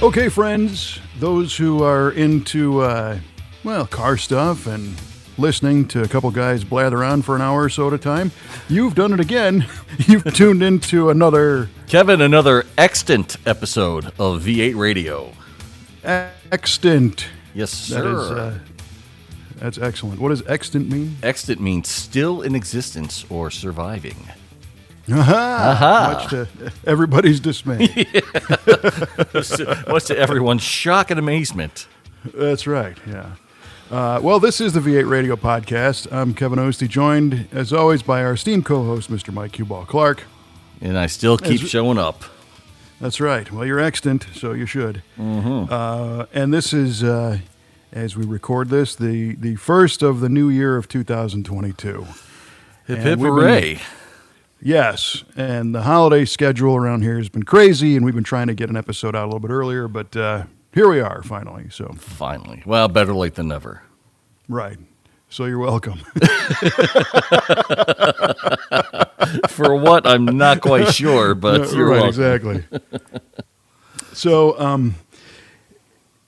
Okay, friends, those who are into, car stuff and listening to a couple guys blather on for an hour or so at a time, you've done it again. You've tuned into another extant episode of V8 Radio. extant. Yes, sir. That's excellent. What does extant mean? Extant means still in existence or surviving. Much to everybody's dismay. What's to everyone's shock and amazement? That's right, yeah. This is the V8 Radio Podcast. I'm Kevin Oeste, joined, as always, by our esteemed co-host, Mr. Mike Clarke. And I still keep showing up. That's right. Well, you're extant, so you should. Mm-hmm. And this is, as we record this, the first of the new year of 2022. Hip, hip, hooray. Yes, and the holiday schedule around here has been crazy, and we've been trying to get an episode out a little bit earlier, but here we are, finally. Finally. Well, better late than never. Right. So you're welcome. For what, I'm not quite sure, but you're right, welcome. Exactly. So,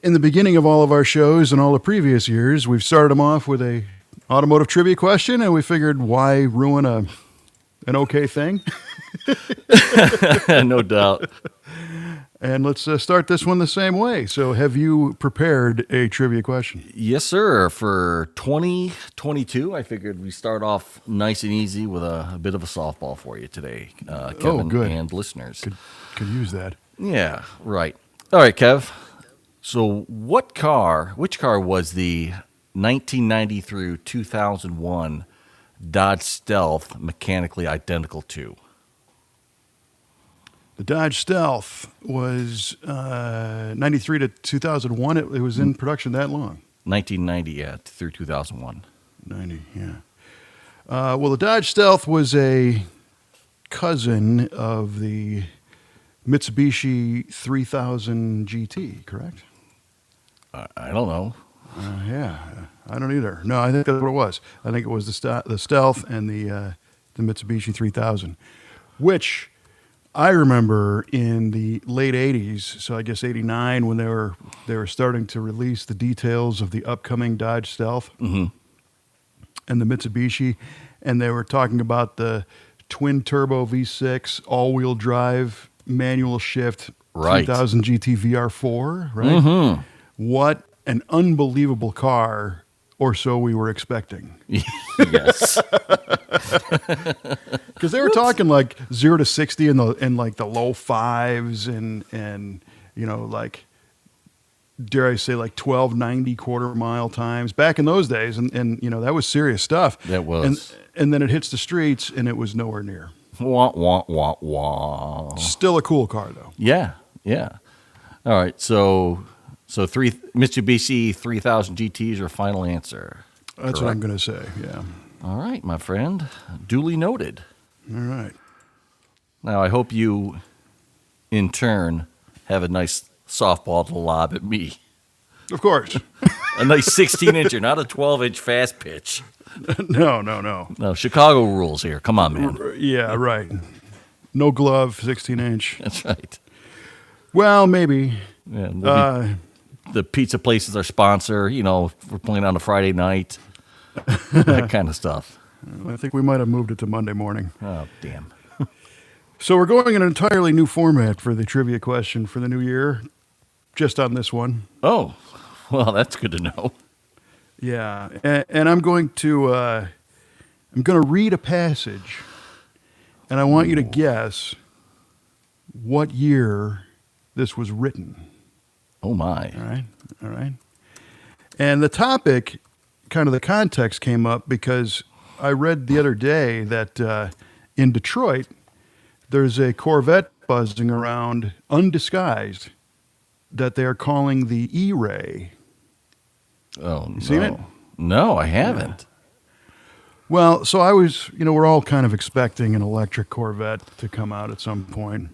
in the beginning of all of our shows and all the previous years, we've started them off with a automotive trivia question, and we figured, why ruin an okay thing? No doubt. And let's start this one the same way. So have you prepared a trivia question? Yes, sir. For 2022, I figured we start off nice and easy with a bit of a softball for you today, Kevin good. and listeners. Could use that. Yeah, right. All right, Kev. So which car was the 1990 through 2001 Dodge Stealth mechanically identical to? The Dodge Stealth was 93 to 2001. It was in production that long. 1990, through 2001. 90, yeah. The Dodge Stealth was a cousin of the Mitsubishi 3000 GT, correct? I don't know. Yeah, I don't either. No, I think that's what it was. I think it was the Stealth and the Mitsubishi 3000, which I remember in the late 80s, so I guess 89, when they were starting to release the details of the upcoming Dodge Stealth and the Mitsubishi, and they were talking about the twin-turbo V6, all-wheel drive, manual shift, right. 3000 GT VR4, right? Mm-hmm. What an unbelievable car, or so we were expecting. Yes. Because they were talking like 0 to 60 in like the low fives and like, dare I say, like 1290 quarter mile times back in those days, and that was serious stuff. That was. And then it hits the streets and it was nowhere near. Wah, wah, wah, wah. Still a cool car though. Yeah. All right, so three Mitsubishi 3000 GT is your final answer. That's correct? What I'm going to say, yeah. All right, my friend. Duly noted. All right. Now, I hope you, in turn, have a nice softball to lob at me. Of course. A nice 16-incher, not a 12-inch fast pitch. No. No, Chicago rules here. Come on, man. Yeah, right. No glove, 16-inch. That's right. Well, maybe. Yeah, the pizza place is our sponsor. We're playing on a Friday night. That kind of stuff. I think we might have moved it to Monday morning. Oh, damn. So we're going in an entirely new format for the trivia question for the new year, just on this one. Oh, well, that's good to know. Yeah, and I'm going to read a passage, and I want you to guess what year this was written. Oh, my. All right. And the topic, kind of the context came up because I read the other day that in Detroit, there's a Corvette buzzing around undisguised that they're calling the E-Ray. Oh, You seen it? No, I haven't. Well, so I was, we're all kind of expecting an electric Corvette to come out at some point.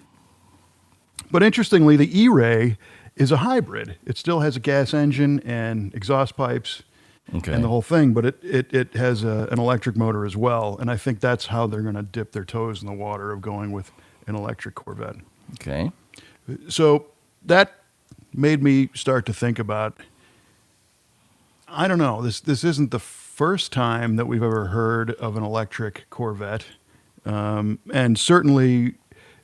But interestingly, the E-Ray is a hybrid. It still has a gas engine and exhaust pipes and the whole thing, but it has an electric motor as well. And I think that's how they're going to dip their toes in the water of going with an electric Corvette. Okay. So that made me start to think about, I don't know, this isn't the first time that we've ever heard of an electric Corvette. And certainly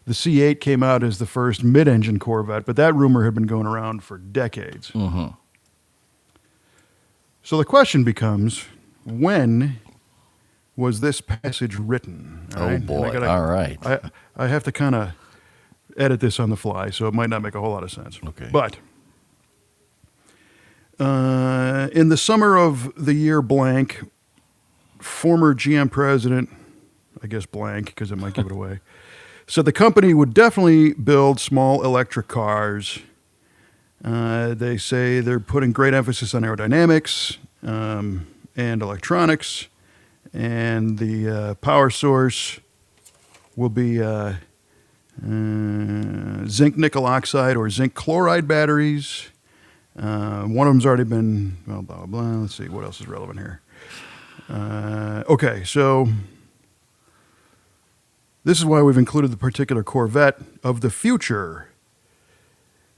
the C8 came out as the first mid-engine Corvette, but that rumor had been going around for decades. Mm-hmm. So the question becomes, when was this passage written? All Oh, right? boy. And All right. I have to kind of edit this on the fly, so it might not make a whole lot of sense. Okay. But in the summer of the year blank, former GM president, I guess blank because it might give it away, said the company would definitely build small electric cars. They say they're putting great emphasis on aerodynamics and electronics, and the power source will be zinc nickel oxide or zinc chloride batteries. One of them's already been, well, blah, blah, blah. Let's see, what else is relevant here? Okay, so this is why we've included the particular Corvette of the future.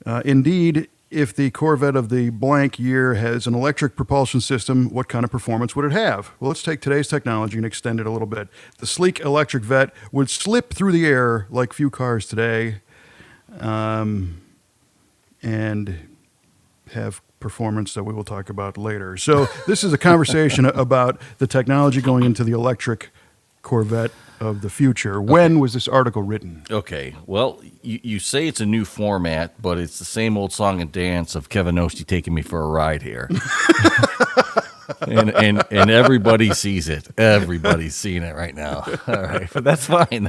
Indeed, if the Corvette of the blank year has an electric propulsion system, what kind of performance would it have? Well, let's take today's technology and extend it a little bit. The sleek electric Vet would slip through the air like few cars today, and have performance that we will talk about later. So this is a conversation about the technology going into the electric Corvette of the future. When was this article written? Okay. Well, you say it's a new format, but it's the same old song and dance of Kevin Oeste taking me for a ride here. and everybody sees it. Everybody's seeing it right now. All right. But that's fine.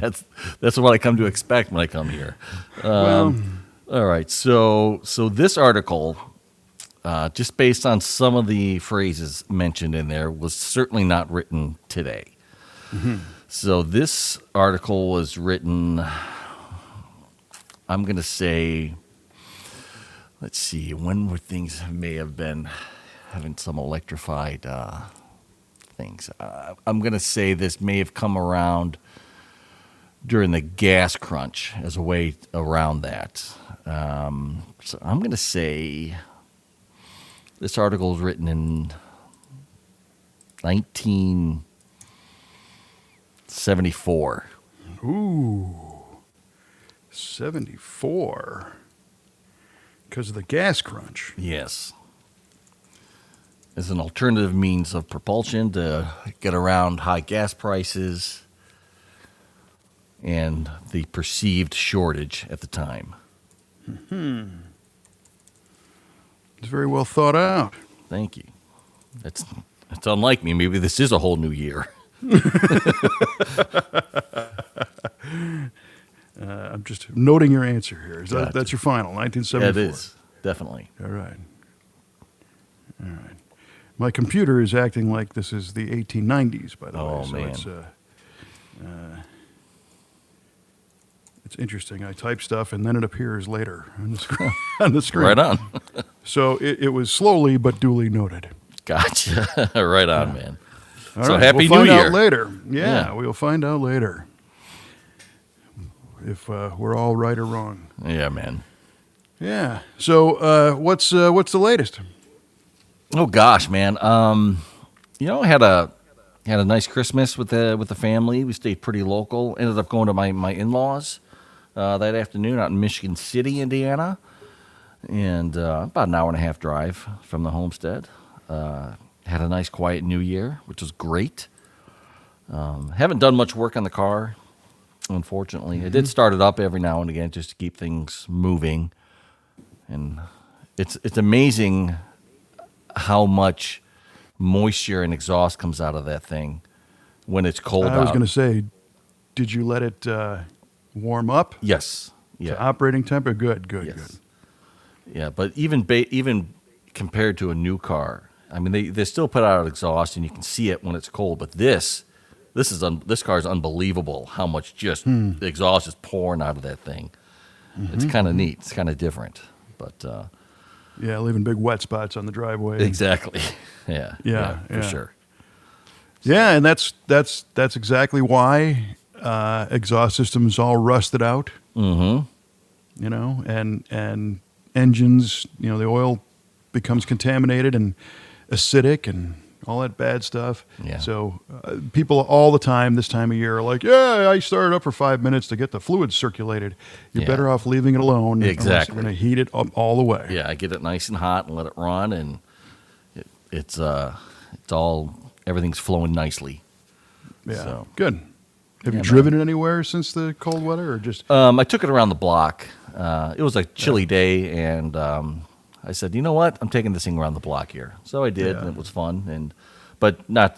That's what I come to expect when I come here. All right. So this article, just based on some of the phrases mentioned in there, was certainly not written today. Mm-hmm. So this article was written, I'm going to say, let's see, when were things may have been having some electrified things. I'm going to say this may have come around during the gas crunch as a way around that. So I'm going to say this article was written in 1974. Ooh, 74. Because of the gas crunch. Yes. As an alternative means of propulsion to get around high gas prices and the perceived shortage at the time. Mm-hmm. It's very well thought out. Thank you. It's unlike me. Maybe this is a whole new year. I'm just noting your answer here. Gotcha. That's your final, 1974? Yeah, it is. Definitely. All right. My computer is acting like this is the 1890s, by the way. Oh, So man. it's interesting. I type stuff, and then it appears later on the screen. On the screen. Right on. So it was slowly but duly noted. Gotcha. Right on, man. All So right, happy we'll New find Year. out later. Yeah, Yeah. we'll find out later if we're all right or wrong. Yeah, man. Yeah. So what's the latest? Oh gosh, man. I had a nice Christmas with the family. We stayed pretty local. Ended up going to my in-laws that afternoon out in Michigan City, Indiana, and about an hour and a half drive from the homestead. Had a nice quiet New Year, which was great. Haven't done much work on the car, unfortunately. I did start it up every now and again just to keep things moving, and it's amazing how much moisture and exhaust comes out of that thing when it's cold out. I was going to say, did you let it warm up? Yes. To Yeah. operating temperature? Good. Yes. Yeah, but even compared to a new car, I mean, they still put out exhaust, and you can see it when it's cold. But this car is unbelievable. How much just the exhaust is pouring out of that thing. Mm-hmm. It's kind of neat. It's kind of different, but Yeah, leaving big wet spots on the driveway. exactly. Yeah. For sure. Yeah, and that's exactly why exhaust systems all rusted out. Mm-hmm. And engines, the oil becomes contaminated and acidic and all that bad stuff. Yeah. So people all the time this time of year are like, yeah, I started up for 5 minutes to get the fluid circulated. You're Yeah. better off leaving it alone. Exactly. You're going to heat it up all the way. Yeah, I get it nice and hot and let it run, and it's all, everything's flowing nicely. Yeah. So. Good. Have Yeah, you driven it anywhere since the cold weather, or just? I took it around the block. It was a chilly day, and I said, you know what? I'm taking this thing around the block here. So I did, and it was fun. But not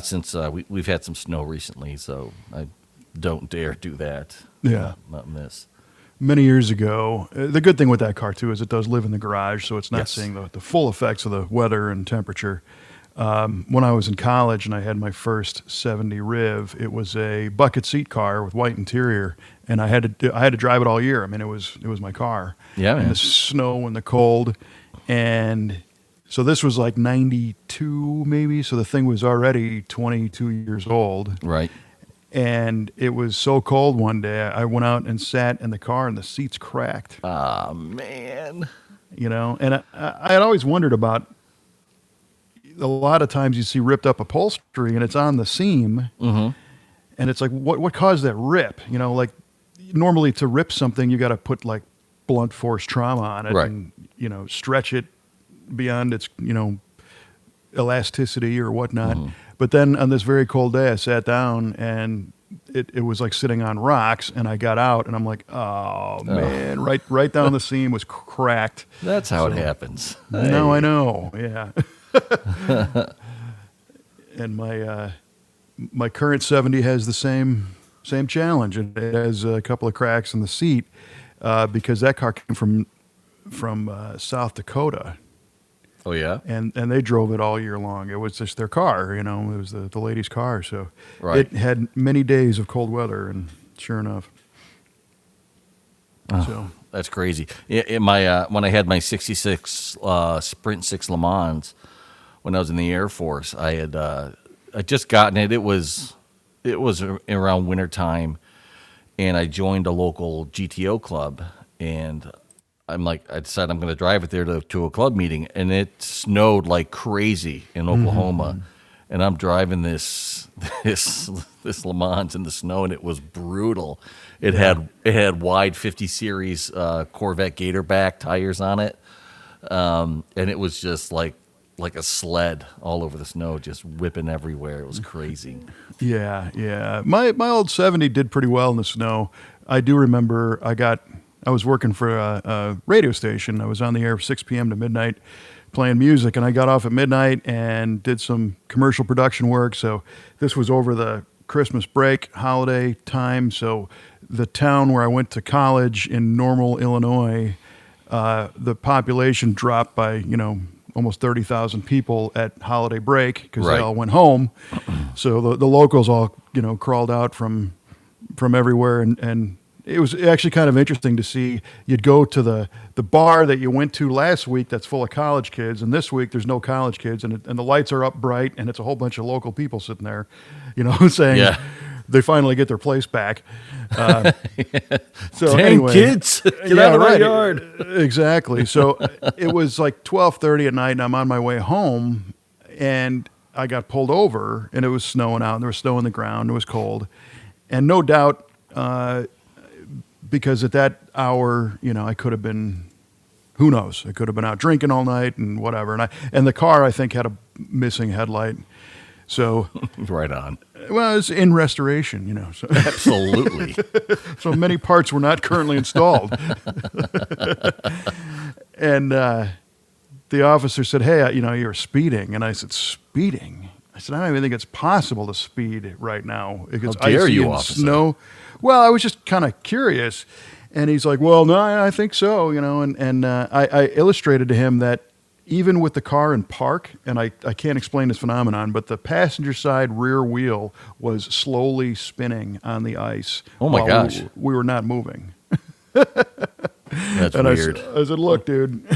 since we've had some snow recently, so I don't dare do that. Yeah. Not in this. Many years ago, the good thing with that car too is it does live in the garage, so it's not Yes. seeing the full effects of the weather and temperature. When I was in college and I had my first 70 Riv, it was a bucket seat car with white interior, and I had to drive it all year. I mean, it was my car. Yeah, man. In the snow and the cold, and so this was like 92 maybe. So the thing was already 22 years old. Right. And it was so cold one day, I went out and sat in the car, and the seats cracked. Ah, man. And I had always wondered about. A lot of times you see ripped up upholstery, and it's on the seam, and it's like, what caused that rip? Like normally to rip something, you got to put like blunt force trauma on it, Right. and stretch it beyond its elasticity or whatnot. But then on this very cold day, I sat down, and it was like sitting on rocks, and I got out, and I'm like, oh man, right down the seam was cracked. That's how it happens. No, Hey. I know. Yeah. And my current 70 has the same challenge. It has a couple of cracks in the seat because that car came from South Dakota, Oh, yeah? and they drove it all year long. It was just their car, it was the lady's car. So Right. it had many days of cold weather, and sure enough. Oh. So That's crazy. In my when I had my '66 Sprint 6 Le Mans, when I was in the Air Force, I had just gotten it. It was around winter time, and I joined a local GTO club, and I decided I'm going to drive it there to a club meeting, and it snowed like crazy in Oklahoma, and I'm driving this Le Mans in the snow, and it was brutal. It had wide 50 series Corvette Gatorback tires on it, and it was just like a sled all over the snow, just whipping everywhere. It was crazy. Yeah. My old 70 did pretty well in the snow. I do remember I was working for a radio station. I was on the air 6 p.m. to midnight playing music, and I got off at midnight and did some commercial production work. So this was over the Christmas break holiday time. So the town where I went to college in Normal, Illinois, the population dropped by, almost 30,000 people at holiday break because Right. they all went home. So the locals all, crawled out from everywhere. And it was actually kind of interesting to see. You'd go to the bar that you went to last week that's full of college kids, and this week there's no college kids, and the lights are up bright, and it's a whole bunch of local people sitting there, saying Yeah. they finally get their place back. So Dang, anyway, kids, get out of my yard. Exactly. So it was like 12:30 at night, and I'm on my way home, and I got pulled over, and it was snowing out, and there was snow on the ground. It was cold, and no doubt, because at that hour, I could have been, who knows? I could have been out drinking all night and whatever. And the car, I think, had a missing headlight. So, Right on. well, it's in restoration, So, Absolutely. so many parts were not currently installed. And the officer said, "Hey, you're speeding." And I said, "Speeding?" I said, "I don't even think it's possible to speed right now. It's How dare icy you, and officer." snow." Well, I was just kind of curious. And he's like, "Well, no, I think so, And I illustrated to him that even with the car in park, and I can't explain this phenomenon, but the passenger side rear wheel was slowly spinning on the ice. Oh, my while gosh. we were not moving. That's And weird. I said, "Look, dude,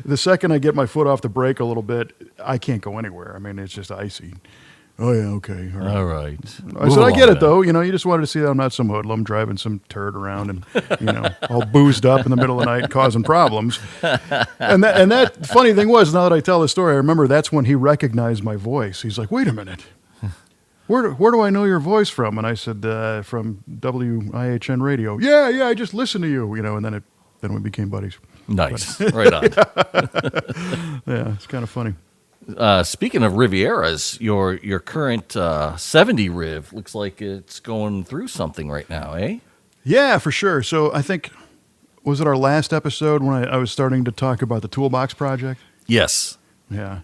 the second I get my foot off the brake a little bit, I can't go anywhere. I mean, it's just icy." Oh, yeah, okay. All right. All right. I said, I get it, though. You know, you just wanted to see that I'm not some hoodlum driving some turd around and, all boozed up in the middle of the night causing problems. And that funny thing was, now that I tell the story, I remember that's when he recognized my voice. He's like, wait a minute. Where do I know your voice from? And I said, from WIHN radio. Yeah, I just listened to you, and then we became buddies. Nice. Right on. Yeah, it's kind of funny. Speaking of Rivieras, your current 70 Riv looks like it's going through something right now, eh? Yeah, for sure. So I think, was it our last episode when I was starting to talk about the Toolbox project? Yes. Yeah.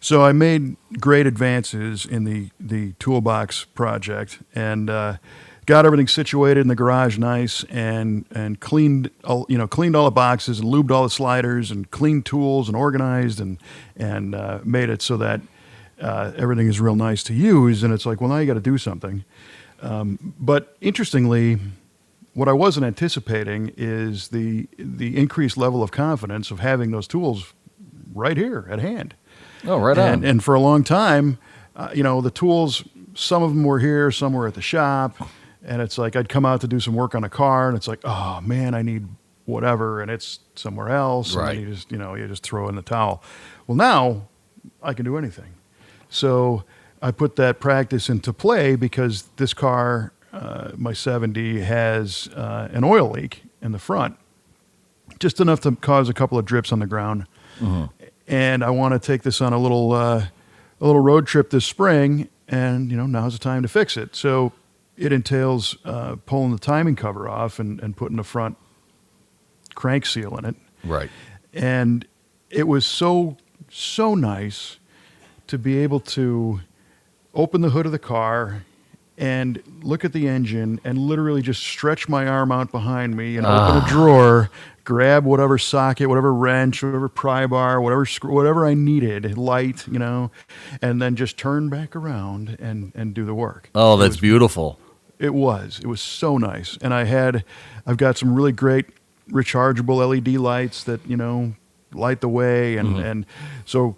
So I made great advances in the Toolbox project and got everything situated in the garage nice and cleaned all the boxes and lubed all the sliders and cleaned tools and organized and made it so that everything is real nice to use. And it's like, well, now you got to do something. But interestingly, what I wasn't anticipating is the increased level of confidence of having those tools right here at hand. Oh, right on. And for a long time, the tools, some of them were here, some were at the shop. And it's like I'd come out to do some work on a car, and it's like, oh, man, I need whatever, and it's somewhere else. Right. And then you just throw in the towel. Well, now I can do anything. So I put that practice into play because this car, my 70, has an oil leak in the front, just enough to cause a couple of drips on the ground. Mm-hmm. And I want to take this on a little road trip this spring, and now's the time to fix it. So it entails pulling the timing cover off and putting the front crank seal in it. Right. And it was so nice to be able to open the hood of the car and look at the engine and literally just stretch my arm out behind me and open a drawer, grab whatever socket, whatever wrench, whatever pry bar, whatever screw, whatever I needed, light, and then just turn back around and do the work. Oh, that's beautiful. It was so nice. And I've got some really great rechargeable LED lights that, light the way. And so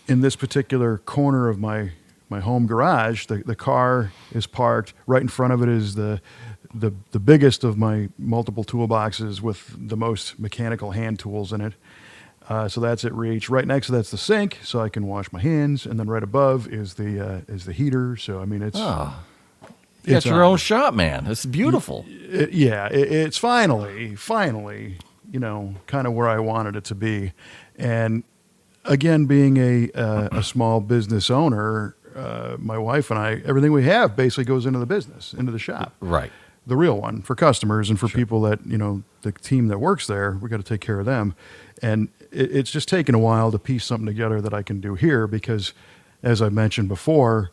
in this particular corner of my home garage, the car is parked. Right in front of it is the biggest of my multiple toolboxes with the most mechanical hand tools in it. So that's at reach. Right next to that's the sink, so I can wash my hands. And then right above is the heater. So I mean, it's you got your own shop, man. It's beautiful. It's finally, kind of where I wanted it to be. And again, being a small business owner, my wife and I, everything we have basically goes into the business, into the shop. Right. The real one for customers and for people that, the team that works there, we got to take care of them. And it's just taken a while to piece something together that I can do here because, as I mentioned before,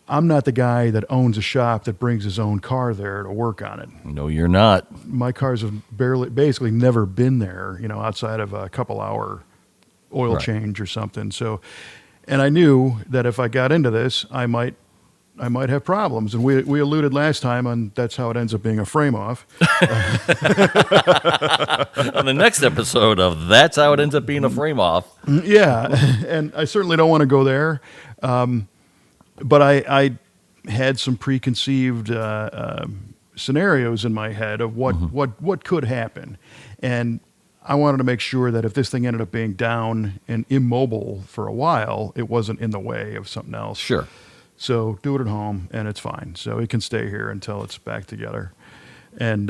I'm not the guy that owns a shop that brings his own car there to work on it. No, you're not. My cars have basically never been there, outside of a couple hour oil change or something. So, and I knew that if I got into this, I might have problems. And we alluded last time on that's how it ends up being a frame off. On the next episode of That's How It Ends Up Being a Frame Off. Yeah. And I certainly don't want to go there. But I had some preconceived scenarios in my head of what could happen. And I wanted to make sure that if this thing ended up being down and immobile for a while, it wasn't in the way of something else. Sure. So do it at home, and it's fine. So it can stay here until it's back together. And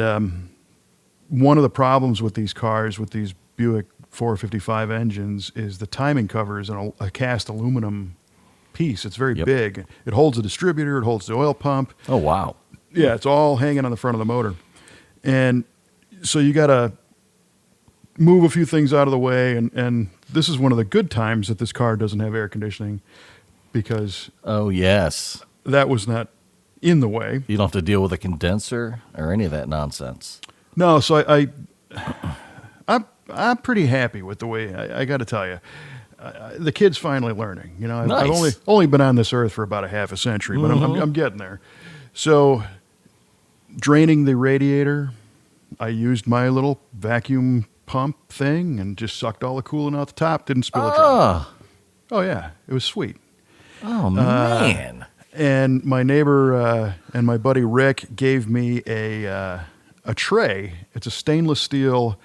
one of the problems with these cars, with these Buick 455 engines, is the timing cover is a cast aluminum piece. It's very big. It holds the distributor. It holds the oil pump. Oh, wow. Yeah, it's all hanging on the front of the motor. And so you got to move a few things out of the way. And this is one of the good times that this car doesn't have air conditioning because oh, yes, that was not in the way. You don't have to deal with a condenser or any of that nonsense. No, so I'm pretty happy with the way, I got to tell you. The kid's finally learning. Nice. I've only been on this earth for about a half a century, but I'm getting there. So, draining the radiator, I used my little vacuum pump thing and just sucked all the coolant out the top. Didn't spill a drop. Oh yeah, it was sweet. Oh, man. And my neighbor and my buddy Rick gave me a tray. It's a stainless steel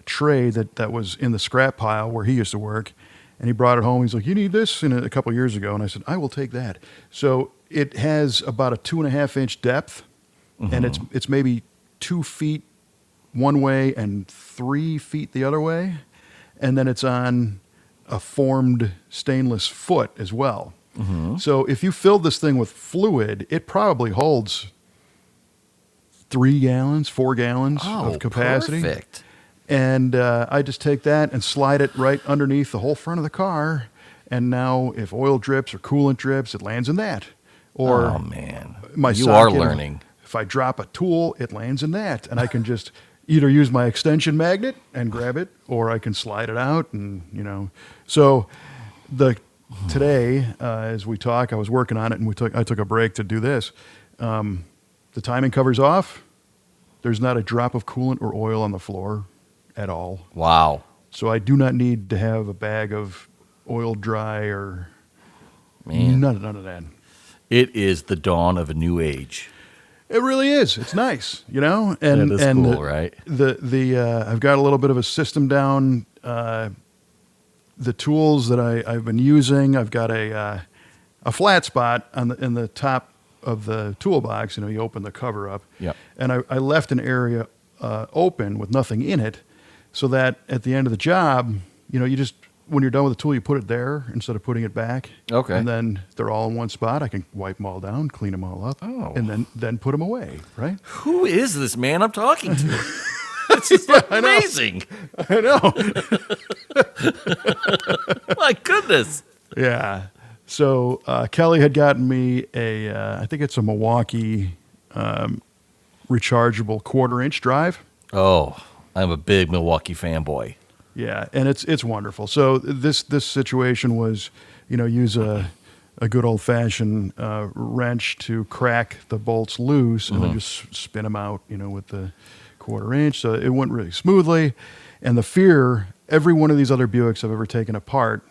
tray that was in the scrap pile where he used to work. And he brought it home. He's like, "You need this?" And a couple years ago. And I said, "I will take that." So it has about a 2.5-inch depth. And it's maybe 2 feet one way and 3 feet the other way. And then it's on a formed stainless foot as well. So if you filled this thing with fluid, it probably holds 3 gallons, 4 gallons of capacity. Perfect. And I just take that and slide it right underneath the whole front of the car. And now if oil drips or coolant drips, it lands in that. Or Oh, man. my You socket, are learning. If I drop a tool, it lands in that. And I can just either use my extension magnet and grab it, or I can slide it out. And, so today, as we talk, I was working on it, and I took a break to do this. The timing cover's off. There's not a drop of coolant or oil on the floor at all. Wow. So I do not need to have a bag of oil dry or Man. none of that. It is the dawn of a new age. It really is. It's nice, And That is cool, right? I've got a little bit of a system down. The tools that I've been using, I've got a flat spot in the top of the toolbox. You open the cover up. Yep. And I left an area open with nothing in it, so that at the end of the job, you just, when you're done with the tool, you put it there instead of putting it back. Okay. And then they're all in one spot. I can wipe them all down, clean them all up, and then put them away, right? Who is this man I'm talking to? This is amazing. I know. My goodness. Yeah. So Kelly had gotten me I think it's a Milwaukee rechargeable 1/4-inch drive. Oh, I'm a big Milwaukee fanboy. Yeah, and it's wonderful. So this situation was, use a good old fashioned wrench to crack the bolts loose, and then just spin them out, with the 1/4-inch. So it went really smoothly. And the fear, every one of these other Buicks I've ever taken apart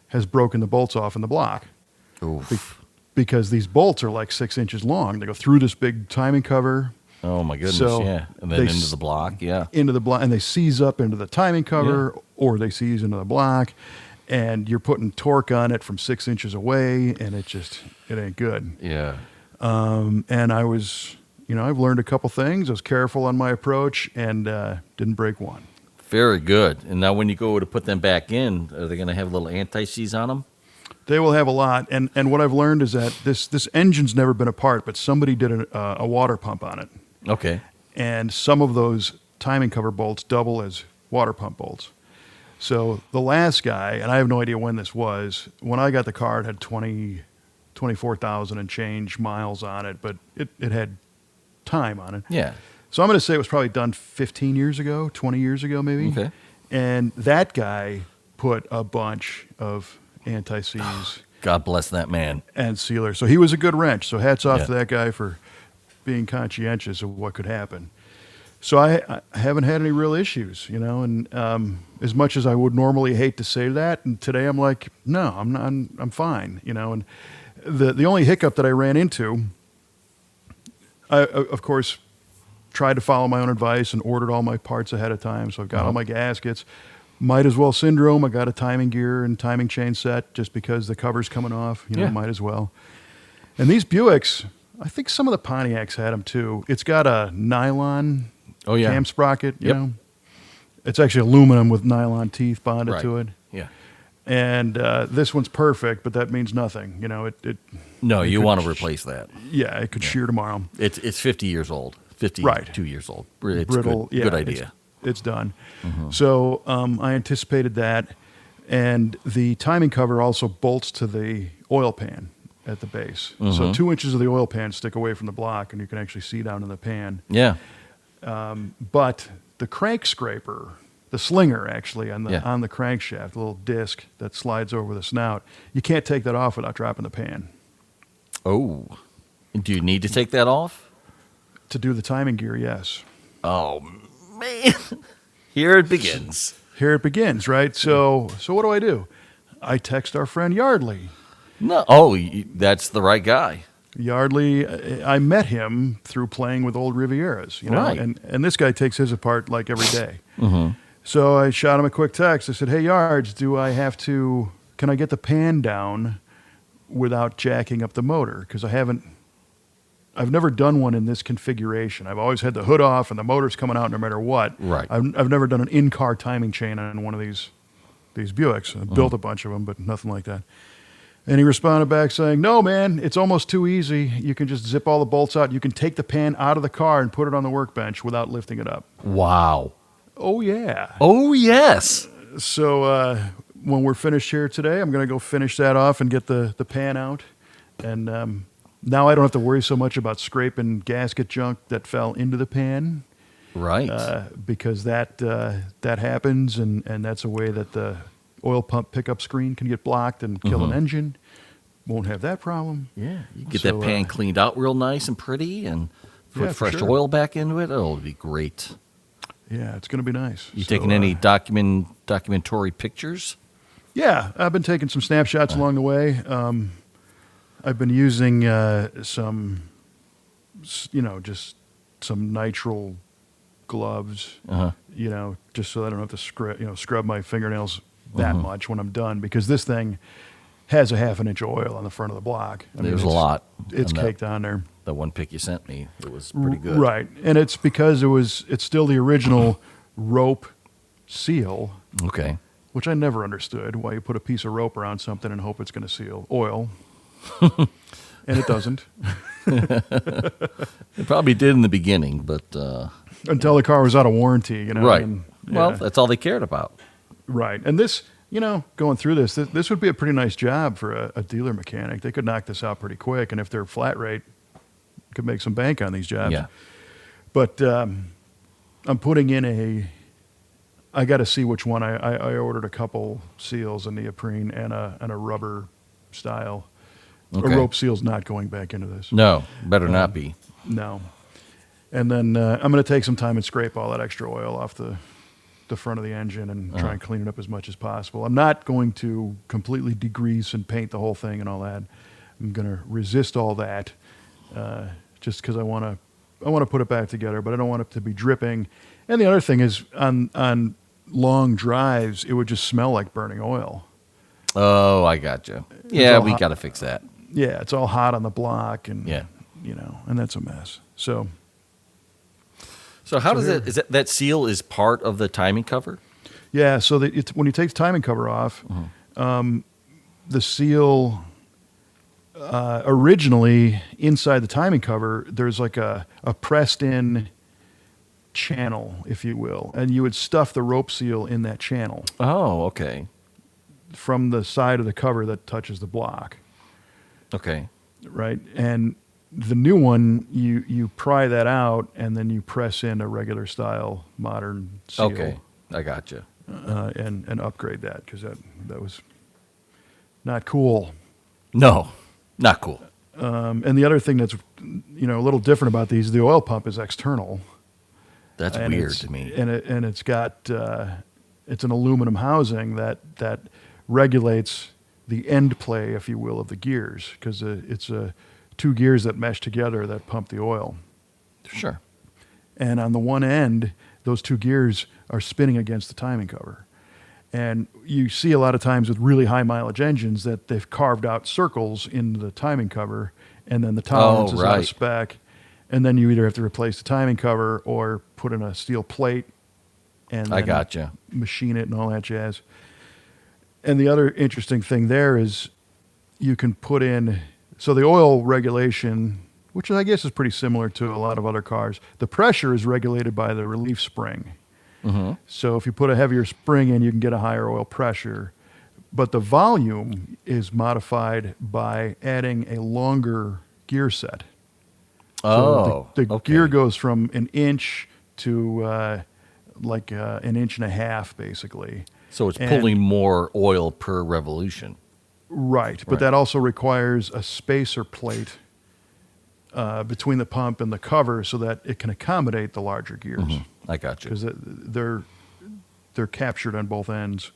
has broken the bolts off in the block. Oof. Because these bolts are like 6 inches long. They go through this big timing cover. Oh, my goodness, So yeah. And then into the block, yeah. Into the block, and they seize up into the timing cover, or they seize into the block, and you're putting torque on it from 6 inches away, and it ain't good. Yeah. And I was, I've learned a couple things. I was careful on my approach, and didn't break one. Very good. And now when you go to put them back in, are they going to have little anti-seize on them? They will have a lot, and what I've learned is that this engine's never been apart, but somebody did a water pump on it. Okay. And some of those timing cover bolts double as water pump bolts. So the last guy, and I have no idea when this was, when I got the car, it had 24,000 and change miles on it, but it had time on it. Yeah. So I'm going to say it was probably done 15 years ago, 20 years ago maybe. Okay. And that guy put a bunch of anti-seize God bless that man. and sealers. So he was a good wrench. So hats off Yeah. to that guy for being conscientious of what could happen. So I haven't had any real issues, and as much as I would normally hate to say that, and today I'm like, no, I'm fine, and the only hiccup that I ran into, I of course tried to follow my own advice and ordered all my parts ahead of time. So I've got all my gaskets. Might as well syndrome. I got a timing gear and timing chain set just because the cover's coming off, might as well. And these Buicks, I think some of the Pontiacs had them too. It's got a nylon cam sprocket, you know. It's actually aluminum with nylon teeth bonded to it. Yeah. And this one's perfect, but that means nothing. No, it you could want to replace that. Yeah, it could shear tomorrow. It's 50 years old. 52 years old. It's Brittle. good idea. It's done. So I anticipated that. And the timing cover also bolts to the oil pan at the base. So 2 inches of the oil pan stick away from the block, and you can actually see down in the pan. Yeah. But the crank scraper, the slinger actually on the crankshaft, the little disc that slides over the snout, you can't take that off without dropping the pan. Oh. Do you need to take that off? To do the timing gear, yes. Oh, man. Here it begins. Here it begins, right? So what do? I text our friend Yardley. No. Oh, that's the right guy. Yardley, I met him through playing with old Rivieras, Right. and this guy takes his apart like every day. So I shot him a quick text. I said, "Hey, Yards, can I get the pan down without jacking up the motor? Because I've never done one in this configuration. I've always had the hood off and the motor's coming out no matter what. Right. I've never done an in-car timing chain on one of these Buicks. I built a bunch of them, but nothing like that." And he responded back saying, "No, man, it's almost too easy. You can just zip all the bolts out. You can take the pan out of the car and put it on the workbench without lifting it up." Wow. Oh, yeah. Oh, yes. So when we're finished here today, I'm going to go finish that off and get the pan out. And now I don't have to worry so much about scraping gasket junk that fell into the pan. Right. Because that happens, and that's a way that the oil pump pickup screen can get blocked and kill an engine. Won't have that problem. Yeah. You get that pan cleaned out real nice and pretty and put fresh oil back into it. It'll be great. Yeah, it's going to be nice. You taking any documentary pictures? Yeah, I've been taking some snapshots along the way. I've been using some nitrile gloves, just so that I don't have to scrub my fingernails that much when I'm done, because this thing has a half an inch of oil on the front of the block. There's a lot. It's caked on there. The one pic you sent me, it was pretty good. Right, and it's because it's still the original rope seal. Okay. Which I never understood, why you put a piece of rope around something and hope it's going to seal oil. And it doesn't. It probably did in the beginning, but... until the car was out of warranty, Right. And, well, that's all they cared about. Right. And this, going through this would be a pretty nice job for a dealer mechanic. They could knock this out pretty quick, and if they're flat rate, could make some bank on these jobs. Yeah. But I'm putting in I got to see which one. I ordered a couple seals, a neoprene and a rubber style. Okay. A rope seal's not going back into this. No, better not be. No. And then I'm going to take some time and scrape all that extra oil off the front of the engine and try and clean it up as much as possible. I'm not going to completely degrease and paint the whole thing and all that. I'm going to resist all that just because I want to put it back together, but I don't want it to be dripping. And the other thing is on long drives, it would just smell like burning oil. Oh, I got you. Yeah, we got to fix that. Yeah, it's all hot on the block, and yeah, and that's a mess. So how does it? Is that seal is part of the timing cover? Yeah. So when you take the timing cover off, the seal originally inside the timing cover, there's like a pressed in channel, if you will, and you would stuff the rope seal in that channel. Oh, okay. From the side of the cover that touches the block. Okay. Right. And the new one, you pry that out and then you press in a regular style modern seal. Okay. I got you. And upgrade that, because that was not cool. No, not cool. And the other thing that's a little different about these, the oil pump is external. That's weird to me. And it's got it's an aluminum housing that regulates the end play, if you will, of the gears, because it's two gears that mesh together that pump the oil. Sure. And on the one end, those two gears are spinning against the timing cover. And you see a lot of times with really high mileage engines that they've carved out circles in the timing cover, and then the tolerance is out of spec. And then you either have to replace the timing cover or put in a steel plate and I gotcha. Machine it and all that jazz. And the other interesting thing there is you can put in, so the oil regulation, which I guess is pretty similar to a lot of other cars, the pressure is regulated by the relief spring. Mm-hmm. So if you put a heavier spring in, you can get a higher oil pressure. But the volume is modified by adding a longer gear set. Oh, so the gear goes from an inch to an inch and a half, basically. So it's pulling more oil per revolution. Right, but that also requires a spacer plate between the pump and the cover so that it can accommodate the larger gears. Mm-hmm. I got you. Because they're captured on both ends.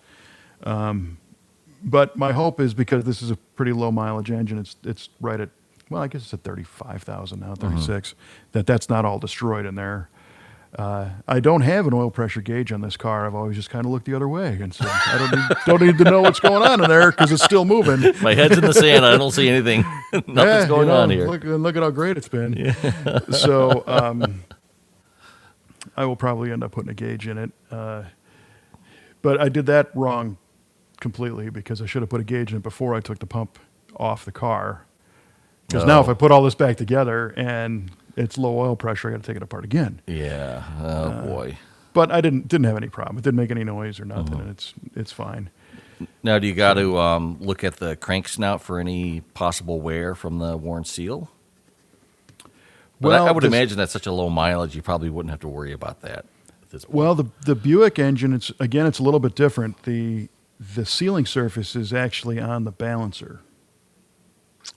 But my hope is because this is a pretty low mileage engine, it's right at, well, I guess it's at 35,000 now, 36, that's not all destroyed in there. I don't have an oil pressure gauge on this car. I've always just kind of looked the other way and said, don't need to know what's going on in there because it's still moving. My head's in the sand. I don't see anything. Nothing's going on here. Look at how great it's been. Yeah. So I will probably end up putting a gauge in it. But I did that wrong completely because I should have put a gauge in it before I took the pump off the car. Because now if I put all this back together and it's low oil pressure, I got to take it apart again. Yeah. Oh boy. But I didn't have any problem. It didn't make any noise or nothing, and it's fine. Now, do you got to look at the crank snout for any possible wear from the worn seal? Well, I would imagine that's such a low mileage, you probably wouldn't have to worry about that at this point. Well, the Buick engine, it's a little bit different. The sealing surface is actually on the balancer.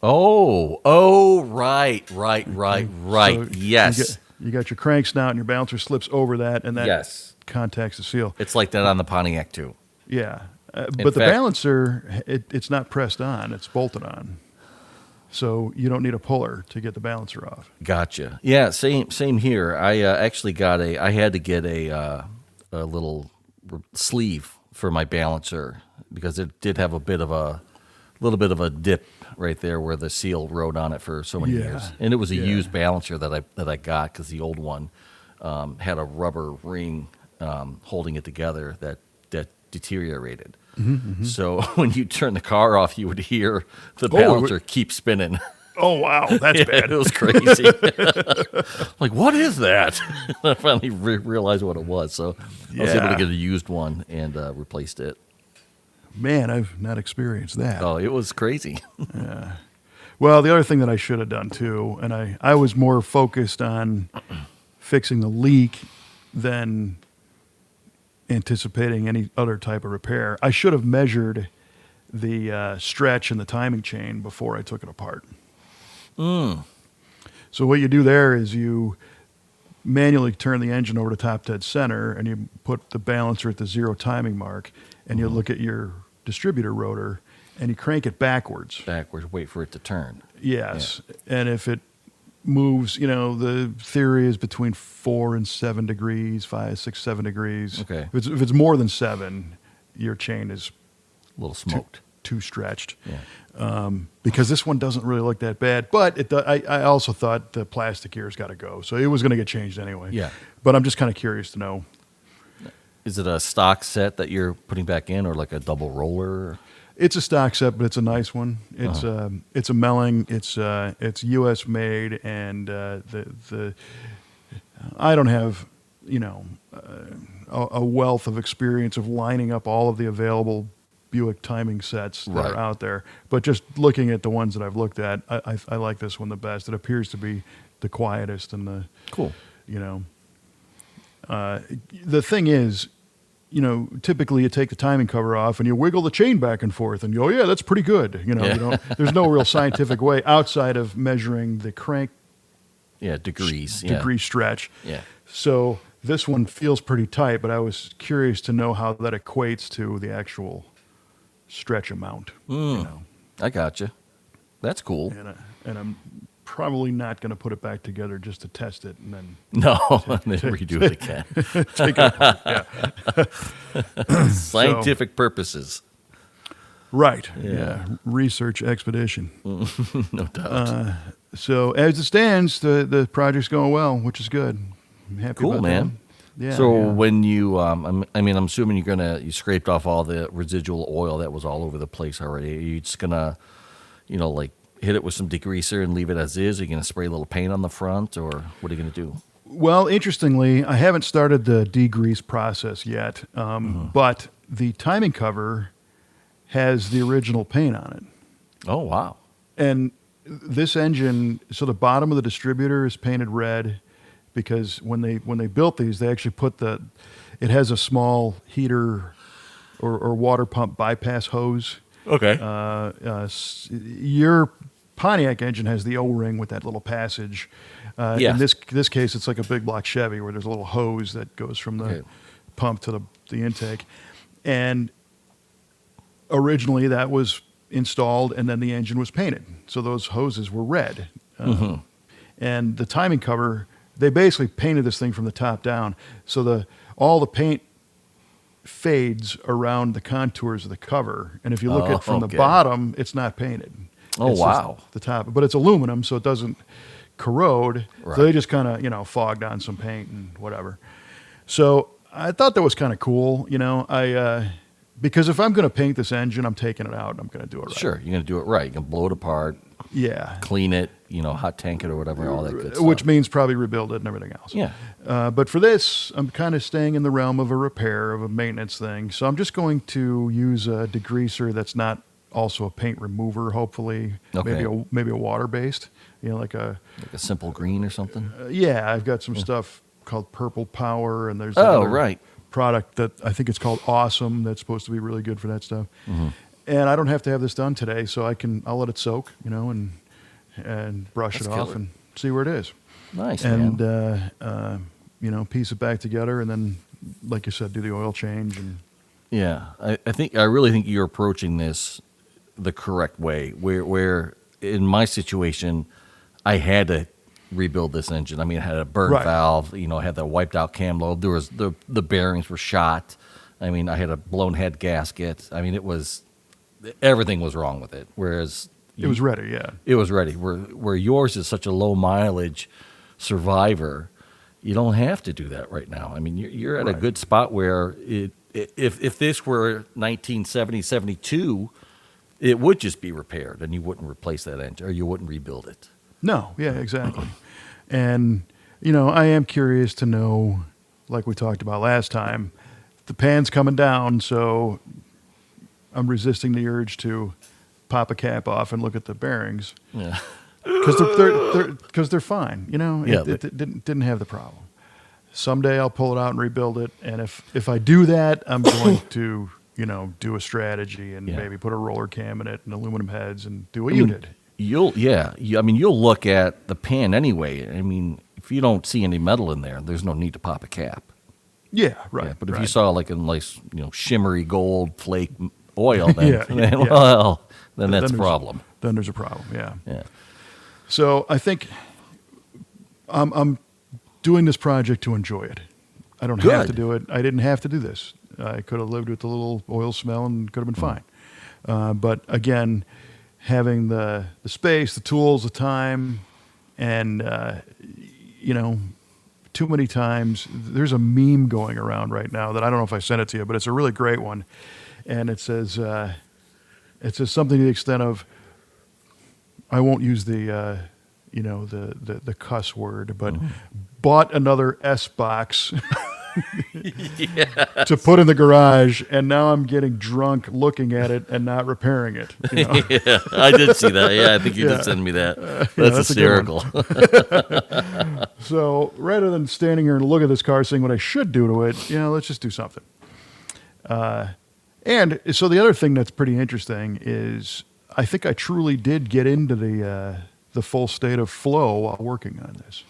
Right. So Yes. You got your crank snout and your balancer slips over that, and that contacts the seal. It's like that on the Pontiac, too. Yeah. But the balancer, it's not pressed on. It's bolted on. So you don't need a puller to get the balancer off. Gotcha. Yeah, same here. I actually I had to get a little sleeve for my balancer because it did have a little bit of a dip right there where the seal rode on it for so many years. And it was a used balancer that I got because the old one had a rubber ring holding it together that deteriorated. So when you turn the car off, you would hear the balancer keep spinning. Oh, wow, that's bad. It was crazy. Like, what is that? I finally realized what it was. So I was able to get a used one and replaced it. Man, I've not experienced that. Oh, it was crazy. Yeah. Well, the other thing that I should have done too, and I was more focused on fixing the leak than anticipating any other type of repair. I should have measured the stretch and the timing chain before I took it apart. So what you do there is you manually turn the engine over to top dead center, and you put the balancer at the 0 timing mark, and you look at your distributor rotor, and you crank it backwards. Wait for it to turn. Yes. Yeah. And if it moves, the theory is between 4 and 7 degrees, 5, 6, 7 degrees. Okay. If it's more than 7, your chain is a little smoked. Too stretched. Yeah. Because this one doesn't really look that bad. But I also thought the plastic ear's got to go. So it was going to get changed anyway. Yeah. But I'm just kind of curious to know. Is it a stock set that you're putting back in, or like a double roller? It's a stock set, but it's a nice one. It's it's a Melling. It's U.S. made, and I don't have a wealth of experience of lining up all of the available Buick timing sets that are out there. But just looking at the ones that I've looked at, I like this one the best. It appears to be the quietest and the cool. The thing is, typically you take the timing cover off and you wiggle the chain back and forth and you go, yeah, that's pretty good. There's no real scientific way outside of measuring the crank degree stretch. Yeah. So this one feels pretty tight, but I was curious to know how that equates to the actual stretch amount. I gotcha. That's cool. And I'm probably not going to put it back together just to test it and then redo it again. Take it apart, yeah. Scientific purposes. Right. Yeah. Research expedition. No doubt. So as it stands, the project's going well, which is good. I'm happy cool, about man. That. Yeah. So when you, I'm assuming you scraped off all the residual oil that was all over the place already. Are you just gonna, hit it with some degreaser and leave it as is? Are you gonna spray a little paint on the front, or what are you gonna do? Well, interestingly, I haven't started the degrease process yet, but the timing cover has the original paint on it. Oh, wow. And this engine, so the bottom of the distributor is painted red because when they built these, they actually put it has a small heater or water pump bypass hose. Okay. Your Pontiac engine has the O-ring with that little passage. In this case, it's like a big block Chevy where there's a little hose that goes from the pump to the intake. And originally that was installed, and then the engine was painted. So those hoses were red. And the timing cover, they basically painted this thing from the top down. So all the paint fades around the contours of the cover. And if you look at it from the bottom, it's not painted. Oh, It's wow. just the top. But it's aluminum, so it doesn't corrode. Right. So they just kind of, fogged on some paint and whatever. So I thought that was kind of cool, because if I'm going to paint this engine, I'm taking it out and I'm going to do it right. Sure, you're going to do it right. You can blow it apart, Yeah. clean it, hot tank it or whatever, all that good stuff. Which means probably rebuild it and everything else. Yeah. But for this, I'm kind of staying in the realm of a repair, of a maintenance thing. So I'm just going to use a degreaser that's not also a paint remover, hopefully. Okay. Maybe a water-based, like Like a simple green or something. yeah, I've got some stuff called Purple Power, and there's Oh, another right. product that I think it's called Awesome that's supposed to be really good for that stuff. Mm-hmm. And I don't have to have this done today, so I'll let it soak, and brush That's it off killer. and see where it is. Nice, And man. piece it back together, and then, like you said, do the oil change. And Yeah, I really think you're approaching this the correct way. Where in my situation, I had to rebuild this engine. I mean, it had a burn Right. valve. I had the wiped out cam lobe. There was the bearings were shot. I mean, I had a blown head gasket. I mean, everything was wrong with it. Whereas it was ready, yeah. it was ready. Where yours is such a low mileage survivor, you don't have to do that right now. I mean, you're at a Right. good spot where if this were 1970, 72, it would just be repaired and you wouldn't replace that engine or you wouldn't rebuild it. No, yeah, exactly. And, I am curious to know, like we talked about last time, the pan's coming down, so I'm resisting the urge to pop a cap off and look at the bearings. Yeah. Because they're fine, Yeah, it didn't have the problem. Someday I'll pull it out and rebuild it, and if I do that, I'm going to do a strategy and Yeah. maybe put a roller cam in it and aluminum heads and do what you did. You'll look at the pan anyway. I mean, if you don't see any metal in there, there's no need to pop a cap. Yeah, right. Yeah, but if you right. saw like a nice, shimmery gold flake oil, then, Yeah, yeah, yeah. well, then Then that's a there's- problem. then there's a problem. Yeah. Yeah. So I think I'm doing this project to enjoy it. I don't have to Good. do it. I didn't have to do this. I could have lived with the little oil smell and could have been fine. But again, having the space, the tools, the time, and too many times. There's a meme going around right now that I don't know if I sent it to you, but it's a really great one, and it says something to the extent of, I won't use the cuss word, but bought another S box to put in the garage, and now I'm getting drunk looking at it and not repairing it. Yeah, I did see that. Yeah, I think you Yeah. did send me that. That's that's a good hysterical. So rather than standing here and look at this car saying what I should do to it, let's just do something. And so the other thing that's pretty interesting is I think I truly did get into the full state of flow while working on this.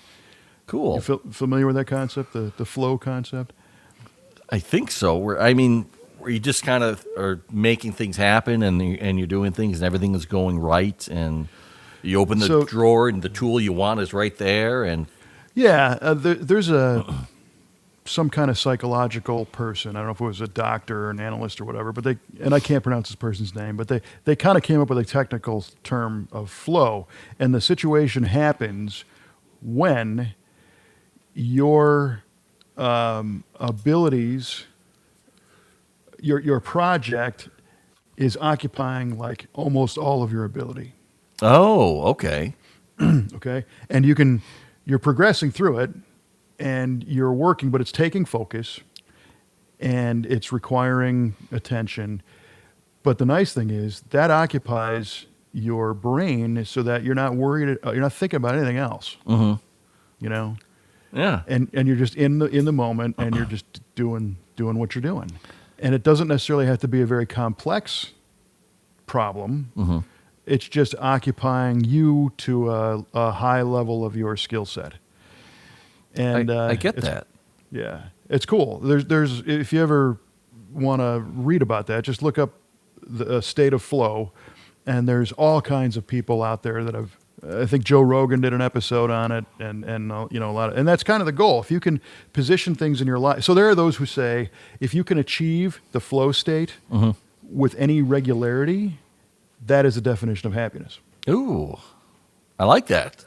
Cool. You familiar with that concept, the flow concept? I think so. Where you just kind of are making things happen, and you're doing things, and everything is going right, and you open the drawer, and the tool you want is right there, and Yeah, there's some kind of psychological person. I don't know if it was a doctor or an analyst or whatever, but I can't pronounce this person's name, but they kind of came up with a technical term of flow, and the situation happens when your abilities, your project is occupying like almost all of your ability. oh, okay. Okay, and you're progressing through it, and you're working, but it's taking focus, and it's requiring attention. But the nice thing is that occupies your brain so that you're not worried, you're not thinking about anything else. Mm-hmm. Yeah. And you're just in the moment, and you're just doing what you're doing, and it doesn't necessarily have to be a very complex problem. Mm-hmm. It's just occupying you to a high level of your skill set. And I get it's- that. Yeah, it's cool. There's if you ever want to read about that, just look up the state of flow. And there's all kinds of people out there that have. I think Joe Rogan did an episode on it, and you know, a lot of, and that's kind of the goal. If you can position things in your life, so there are those who say if you can achieve the flow state with any regularity, that is the definition of happiness. Ooh, I like that.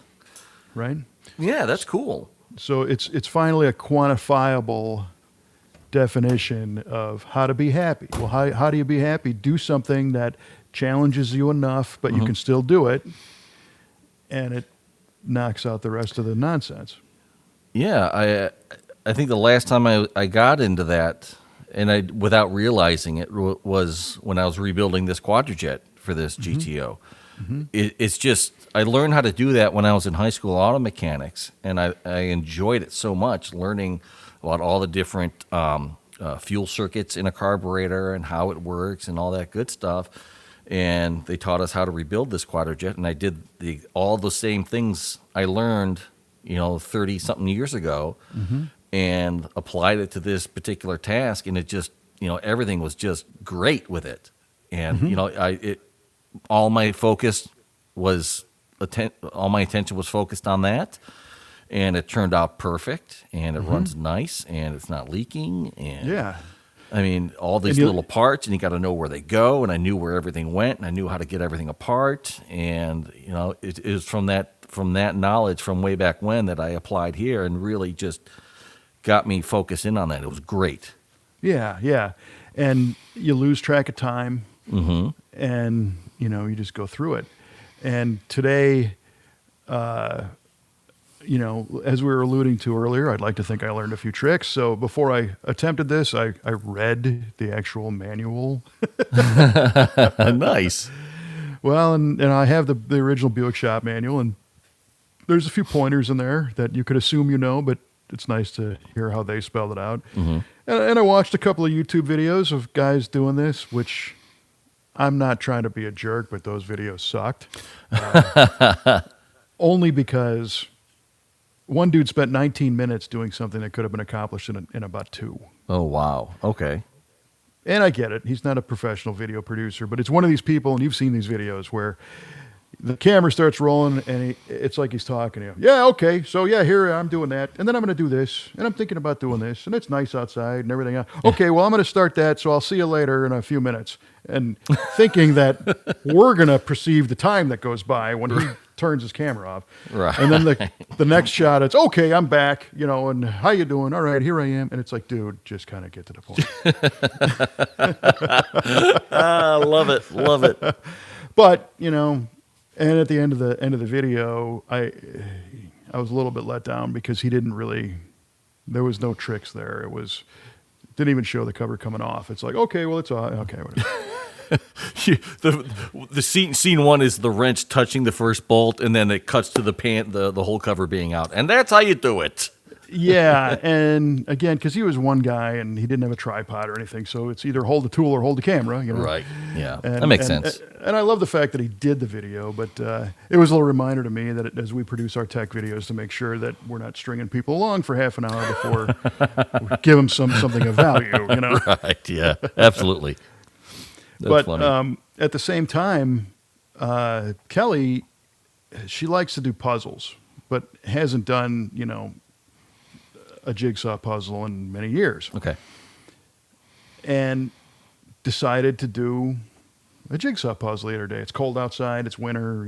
Right? Yeah, that's cool. So it's finally a quantifiable definition of how to be happy. Well, how do you be happy? Do something that challenges you enough, but you can still do it, and it knocks out the rest of the nonsense. Yeah, I think the last time I got into that, and I without realizing it, was when I was rebuilding this quadrijet for this GTO. It's just I learned how to do that when I was in high school auto mechanics, and I enjoyed it so much, learning about all the different fuel circuits in a carburetor and how it works and all that good stuff. And they taught us how to rebuild this quadrijet, and I did all the same things I learned, 30-something years ago, and applied it to this particular task, and it just, everything was just great with it. And, all my focus was, all my attention was focused on that, and it turned out perfect, and it runs nice, and it's not leaking, and Yeah. I mean, all these little parts, and you got to know where they go, and I knew where everything went, and I knew how to get everything apart, and it is from that knowledge from way back when that I applied here, and really just got me focused in on that. It was great. Yeah, and you lose track of time, and you just go through it. And today, as we were alluding to earlier, I'd like to think I learned a few tricks. So before I attempted this, I read the actual manual. Nice. Well, and I have the original Buick shop manual, and there's a few pointers in there that you could assume but it's nice to hear how they spelled it out. And I watched a couple of YouTube videos of guys doing this, which I'm not trying to be a jerk, but those videos sucked. Only because one dude spent 19 minutes doing something that could have been accomplished in about 2. Oh, wow. Okay. And I get it. He's not a professional video producer, but it's one of these people, and you've seen these videos where the camera starts rolling, and it's like he's talking to you. Yeah, okay. So, yeah, here I'm doing that. And then I'm going to do this. And I'm thinking about doing this. And it's nice outside and everything else. Okay, well, I'm going to start that, so I'll see you later in a few minutes. And thinking that we're going to perceive the time that goes by when he turns his camera off. Right. And then the next shot, it's, okay, I'm back, and how you doing? All right, here I am. And it's like, dude, just kind of get to the point. Love it. Love it. But, and at the end of the video, I was a little bit let down because he didn't really, there was no tricks there. Didn't even show the cover coming off. It's like, okay, well, it's okay, whatever. the scene one is the wrench touching the first bolt, and then it cuts to the whole cover being out, and that's how you do it. Yeah, and again, because he was one guy and he didn't have a tripod or anything, so it's either hold the tool or hold the camera. Right. Yeah, that makes sense. And I love the fact that he did the video, but it was a little reminder to me that as we produce our tech videos, to make sure that we're not stringing people along for half an hour before we give them something of value. Right. Yeah. Absolutely. That's funny. At the same time, Kelly, she likes to do puzzles, but hasn't done, a jigsaw puzzle in many years. Okay. And decided to do a jigsaw puzzle the other day. It's cold outside. It's winter.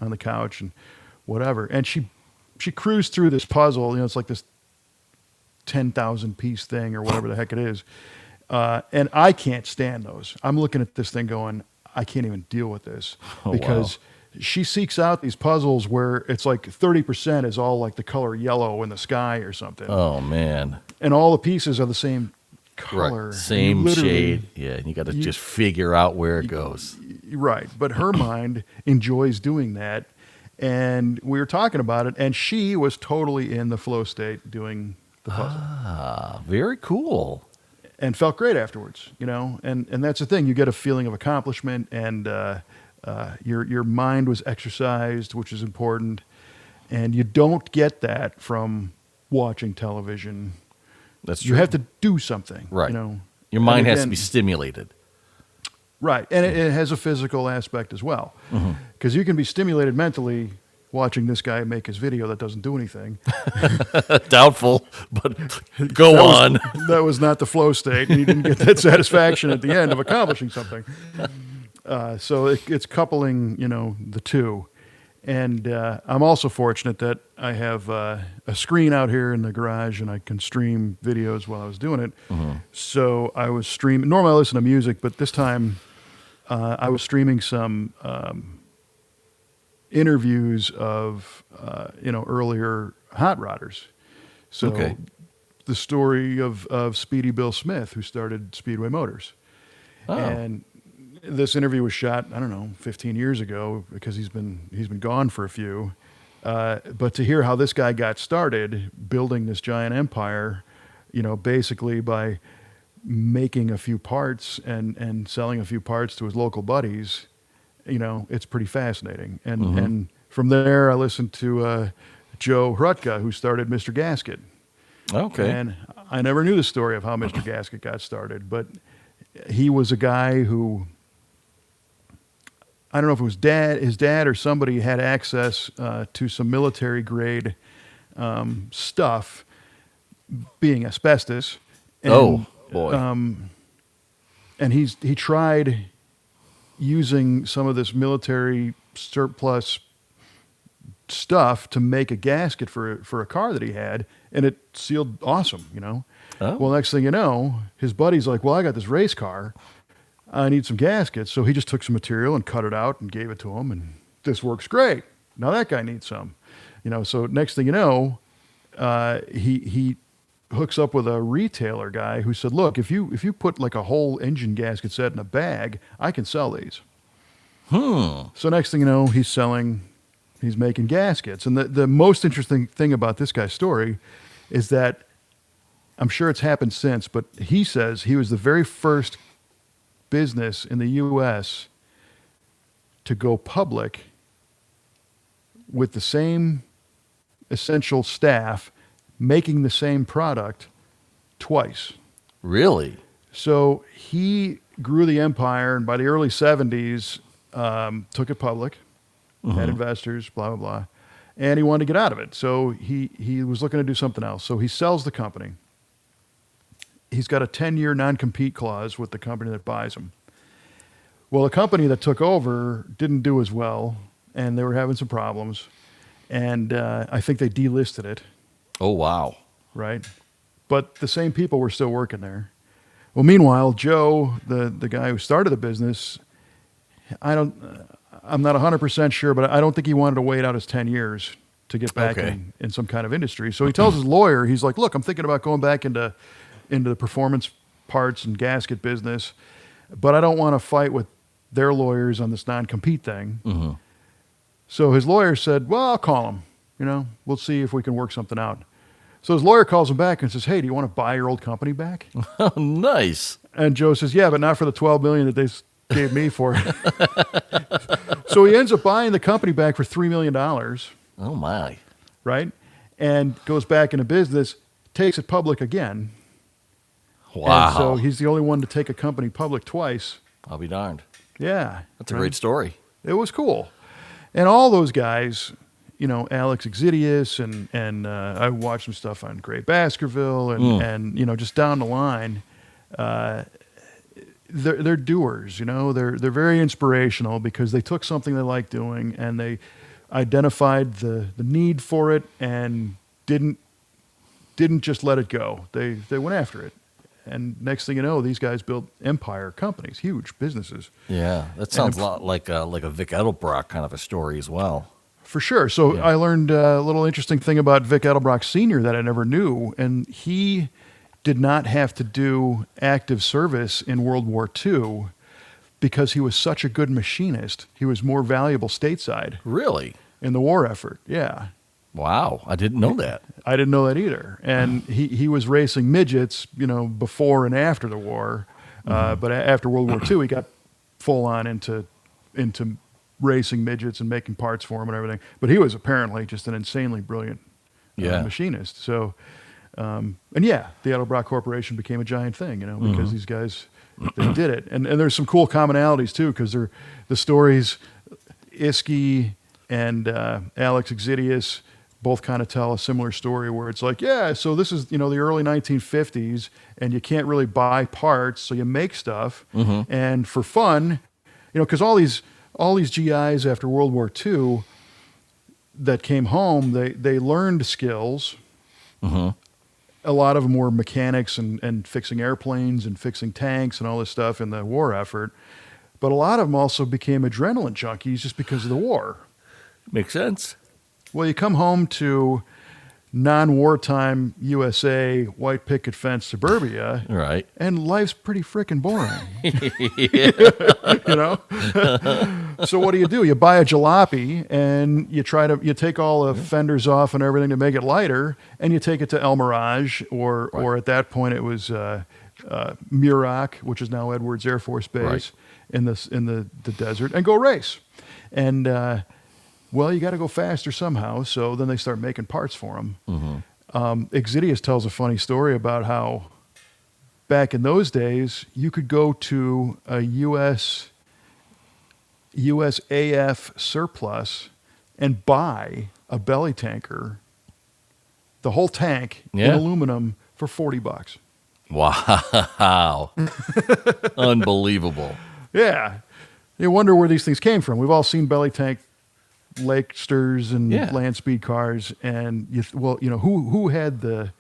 On the couch and whatever. And she cruised through this puzzle. It's like this 10,000 piece thing or whatever the heck it is. And I can't stand those. I'm looking at this thing going, I can't even deal with this because she seeks out these puzzles where it's like 30% is all like the color yellow in the sky or something. Oh man. And all the pieces are the same color. Right. Same shade. Yeah. And you got to just figure out where it goes. Right. But her mind enjoys doing that. And we were talking about it, and she was totally in the flow state doing the puzzle. Ah, very cool. And felt great afterwards, and that's the thing. You get a feeling of accomplishment, and your mind was exercised, which is important. And you don't get that from watching television. That's true. You have to do something. Right. Your mind has to be stimulated. Right. And it has a physical aspect as well. Because you can be stimulated mentally watching this guy make his video that doesn't do anything. Doubtful, but go on. That was not the flow state, and you didn't get that satisfaction at the end of accomplishing something. So it's coupling, the two. And I'm also fortunate that I have a screen out here in the garage, and I can stream videos while I was doing it. So I was streaming. Normally I listen to music, but this time I was streaming some interviews of earlier hot rodders. So Okay. the story of Speedy Bill Smith, who started Speedway Motors, and this interview was shot, I don't know, 15 years ago, because he's been gone for a few. But to hear how this guy got started building this giant empire, basically by making a few parts and selling a few parts to his local buddies, it's pretty fascinating. And from there, I listened to Joe Hrutka, who started Mr. Gasket. Okay. And I never knew the story of how Mr. Gasket got started, but he was a guy who, I don't know if it was his dad or somebody had access to some military grade stuff, being asbestos. And, Oh, boy. And he tried using some of this military surplus stuff to make a gasket for a car that he had, and it sealed awesome, Oh. Well, next thing you know, his buddy's like, well, I got this race car. I need some gaskets. So he just took some material and cut it out and gave it to him, and this works great. Now that guy needs some. So next thing you know, he hooks up with a retailer guy who said, look, if you put like a whole engine gasket set in a bag, I can sell these. So next thing you know, he's making gaskets. And the most interesting thing about this guy's story is that, I'm sure it's happened since, but he says he was the very first business in the U.S. to go public with the same essential staff making the same product twice. Really? So he grew the empire, and by the early 70s, took it public, had investors, blah, blah, blah. And he wanted to get out of it. So he was looking to do something else. So he sells the company. He's got a 10-year non-compete clause with the company that buys him. Well, the company that took over didn't do as well, and they were having some problems. And I think they delisted it. Oh, wow. Right? But the same people were still working there. Well, meanwhile, Joe, the guy who started the business, I'm not 100% sure, but I don't think he wanted to wait out his 10 years to get back in some kind of industry. So he tells his lawyer, he's like, look, I'm thinking about going back into the performance parts and gasket business, but I don't want to fight with their lawyers on this non-compete thing. So his lawyer said, well, I'll call him. We'll see if we can work something out. So his lawyer calls him back and says, hey, do you want to buy your old company back? Oh, nice. And Joe says, yeah, but not for the $12 million that they gave me for it. So he ends up buying the company back for $3 million. Oh, my. Right? And goes back into business, takes it public again. Wow. And so he's the only one to take a company public twice. I'll be darned. Yeah. That's a great story. It was cool. And all those guys, Alex Exidius, and I watched some stuff on Gray Baskerville and just down the line, they're doers, they're very inspirational because they took something they like doing and they identified the need for it and didn't just let it go. They went after it. And next thing you know, these guys built empire companies, huge businesses. Yeah, that sounds a lot like a Vic Edelbrock kind of a story as well. For sure. So I learned a little interesting thing about Vic Edelbrock Sr. that I never knew. And he did not have to do active service in World War II because he was such a good machinist. He was more valuable stateside. Really? In the war effort, yeah. Wow, I didn't know that. I didn't know that either. And he was racing midgets, before and after the war. But after World War II, he got full on into racing midgets and making parts for them and everything. But he was apparently just an insanely brilliant machinist. So And yeah, the Edelbrock Corporation became a giant thing, because these guys, they did it. And there's some cool commonalities too, because they're the stories. Iskey and Alex Exidius both kind of tell a similar story where it's like, yeah, so this is the early 1950s, and you can't really buy parts, so you make stuff, and for fun, because all these GIs after World War II that came home, they learned skills. A lot of them were mechanics and fixing airplanes and fixing tanks and all this stuff in the war effort. But a lot of them also became adrenaline junkies just because of the war. Makes sense. Well, you come home to non-wartime USA white picket fence suburbia, Right. and life's pretty freaking boring. So what do? You buy a jalopy and you take all the fenders off and everything to make it lighter, and you take it to El Mirage, or at that point it was Muroc, which is now Edwards Air Force Base, in the desert, and go race. And well, you got to go faster somehow. So then they start making parts for them. Exidius tells a funny story about how back in those days you could go to a USAF surplus and buy a belly tanker, the whole tank in aluminum, for $40. Wow. Unbelievable. Yeah. You wonder where these things came from. We've all seen belly tank Lakesters and land speed cars, and who had the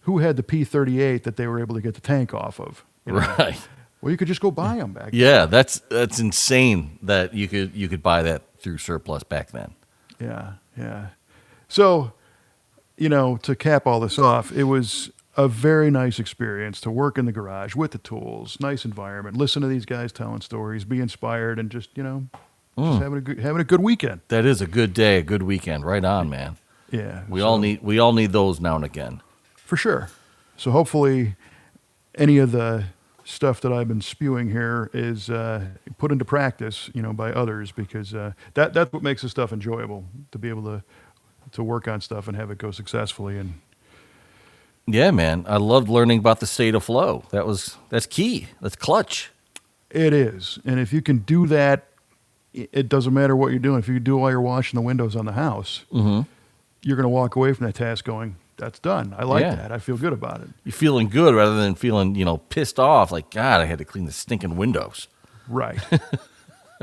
P-38 that they were able to get the tank off of? Right. Well, you could just go buy them back then. Yeah, that's insane that you could buy that through surplus back then. Yeah. So, to cap all this off, it was a very nice experience to work in the garage with the tools, nice environment, listen to these guys telling stories, be inspired, and just having a good weekend. That is a good day, a good weekend. Right on, man. Yeah. We all need those now and again. For sure. So hopefully any of the stuff that I've been spewing here is put into practice, by others, because that's what makes this stuff enjoyable, to be able to work on stuff and have it go successfully. And yeah, man, I loved learning about the state of flow. That's key. That's clutch. It is. And if you can do that, it doesn't matter what you're doing. If you do it while you're washing the windows on the house, you're going to walk away from that task going, that's done. I like that. I feel good about it. You're feeling good rather than feeling, pissed off. Like, God, I had to clean the stinking windows. Right.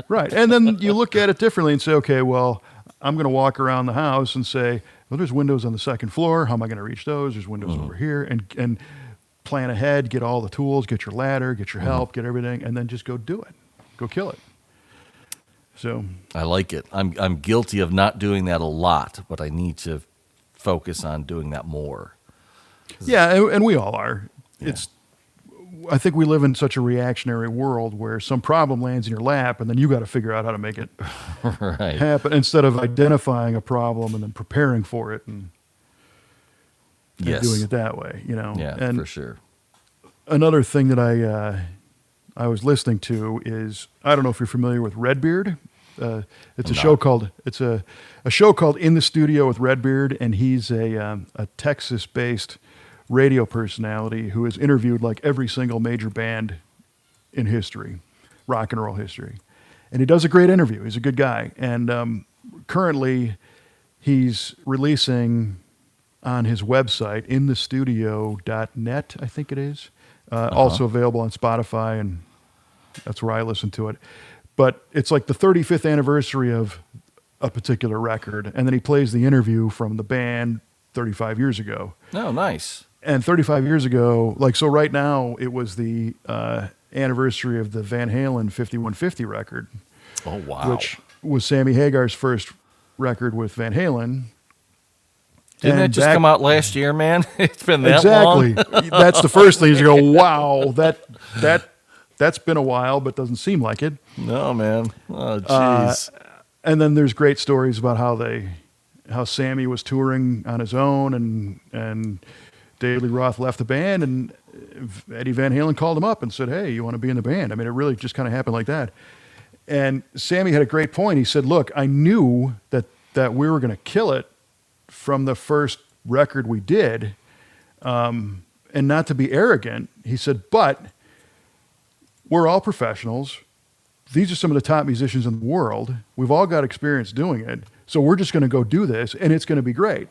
Right. And then you look at it differently and say, okay, well, I'm going to walk around the house and say, well, there's windows on the second floor. How am I going to reach those? There's windows over here. And plan ahead, get all the tools, get your ladder, get your help, get everything, and then just go do it. Go kill it. So I like it. I'm guilty of not doing that a lot, but I need to focus on doing that more. Yeah, and we all are. Yeah. I think we live in such a reactionary world where some problem lands in your lap, and then you got to figure out how to make it happen, instead of identifying a problem and then preparing for it and doing it that way. Yeah, and for sure. Another thing that I was listening to is, I don't know if you're familiar with Redbeard. It's a show called In the Studio with Redbeard, and he's a Texas-based radio personality who has interviewed like every single major band in history, rock and roll history, and he does a great interview. He's a good guy, and currently he's releasing on his website, inthestudio.net, I think it is, also available on Spotify, and that's where I listen to it. But it's like the 35th anniversary of a particular record, and then he plays the interview from the band 35 years ago. Oh, nice. And 35 years ago, so right now, it was the anniversary of the Van Halen 5150 record. Oh, wow. Which was Sammy Hagar's first record with Van Halen. Didn't that just come out last year, man? It's been that long. Exactly. That's the first thing, is you go, wow, that's been a while, but doesn't seem like it. No, man. Oh, jeez. And then there's great stories about how Sammy was touring on his own, and Dave Lee Roth left the band, and Eddie Van Halen called him up and said, hey, you want to be in the band? I mean, it really just kind of happened like that. And Sammy had a great point. He said, look, I knew that we were going to kill it from the first record we did, And not to be arrogant, he said, but we're all professionals. These are some of the top musicians in the world. We've all got experience doing it. So we're just going to go do this, and it's going to be great.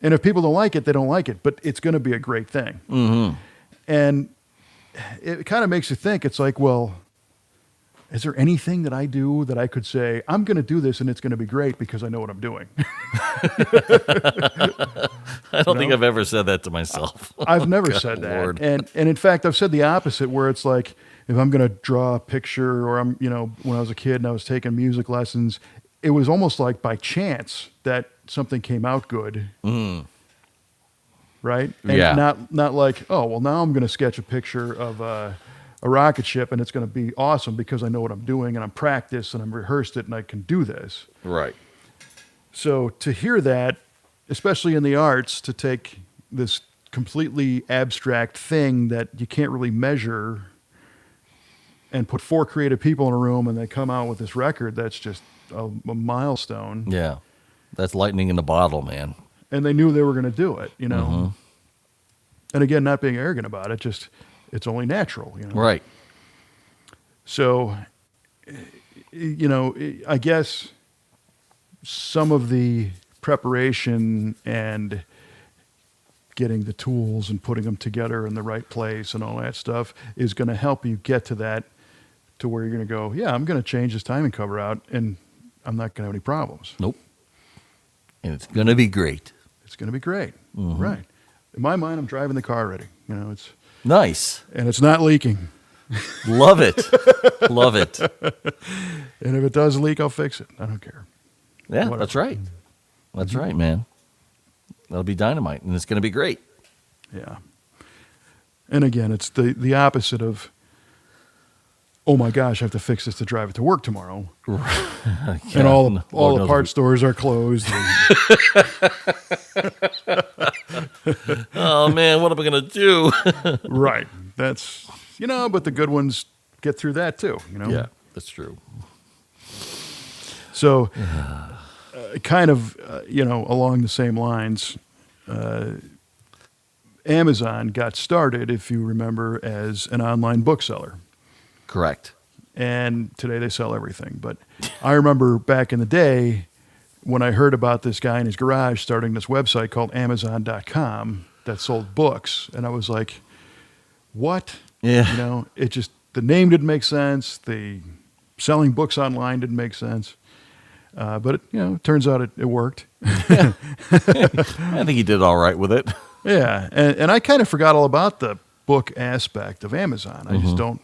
And if people don't like it, they don't like it, but it's going to be a great thing. Mm-hmm. And it kind of makes you think, it's like, well, is there anything that I do that I could say, I'm going to do this and it's going to be great because I know what I'm doing? I don't think I've ever said that to myself. I've never God, said that. Lord. And in fact, I've said the opposite, where it's like, if I'm going to draw a picture, or I'm, when I was a kid and I was taking music lessons, it was almost like by chance that something came out good. Mm. Right? And Yeah. not like, oh, well, now I'm going to sketch a picture of a rocket ship and it's going to be awesome because I know what I'm doing and I'm practiced and I'm rehearsed it and I can do this. Right. So to hear that, especially in the arts, to take this completely abstract thing that you can't really measure and put 4 creative people in a room and they come out with this record, that's just a milestone. Yeah. That's lightning in the bottle, man. And they knew they were going to do it, Mm-hmm. And again, not being arrogant about it, just it's only natural, Right. So, I guess some of the preparation and getting the tools and putting them together in the right place and all that stuff is going to help you get to that, to where you're going to go, yeah, I'm going to change this timing cover out and I'm not going to have any problems. Nope. And it's going to be great. It's going to be great. Mm-hmm. Right. In my mind, I'm driving the car already. It's Nice. and it's not leaking. Love it. Love it. And if it does leak, I'll fix it. I don't care. Yeah, Whatever. that's right. That's right, man. That'll be dynamite, and it's going to be great. Yeah. And again, it's the opposite of, oh my gosh, I have to fix this to drive it to work tomorrow. And all the parts stores are closed. Oh, man, what am I going to do? Right. That's, but the good ones get through that too, Yeah, that's true. So kind of, along the same lines, Amazon got started, if you remember, as an online bookseller. Correct. And today they sell everything. But I remember back in the day when I heard about this guy in his garage starting this website called Amazon.com that sold books. And I was like, what? Yeah. It just, the name didn't make sense. The selling books online didn't make sense. But it turns out it worked. I think he did all right with it. Yeah. And I kind of forgot all about the book aspect of Amazon. I just don't.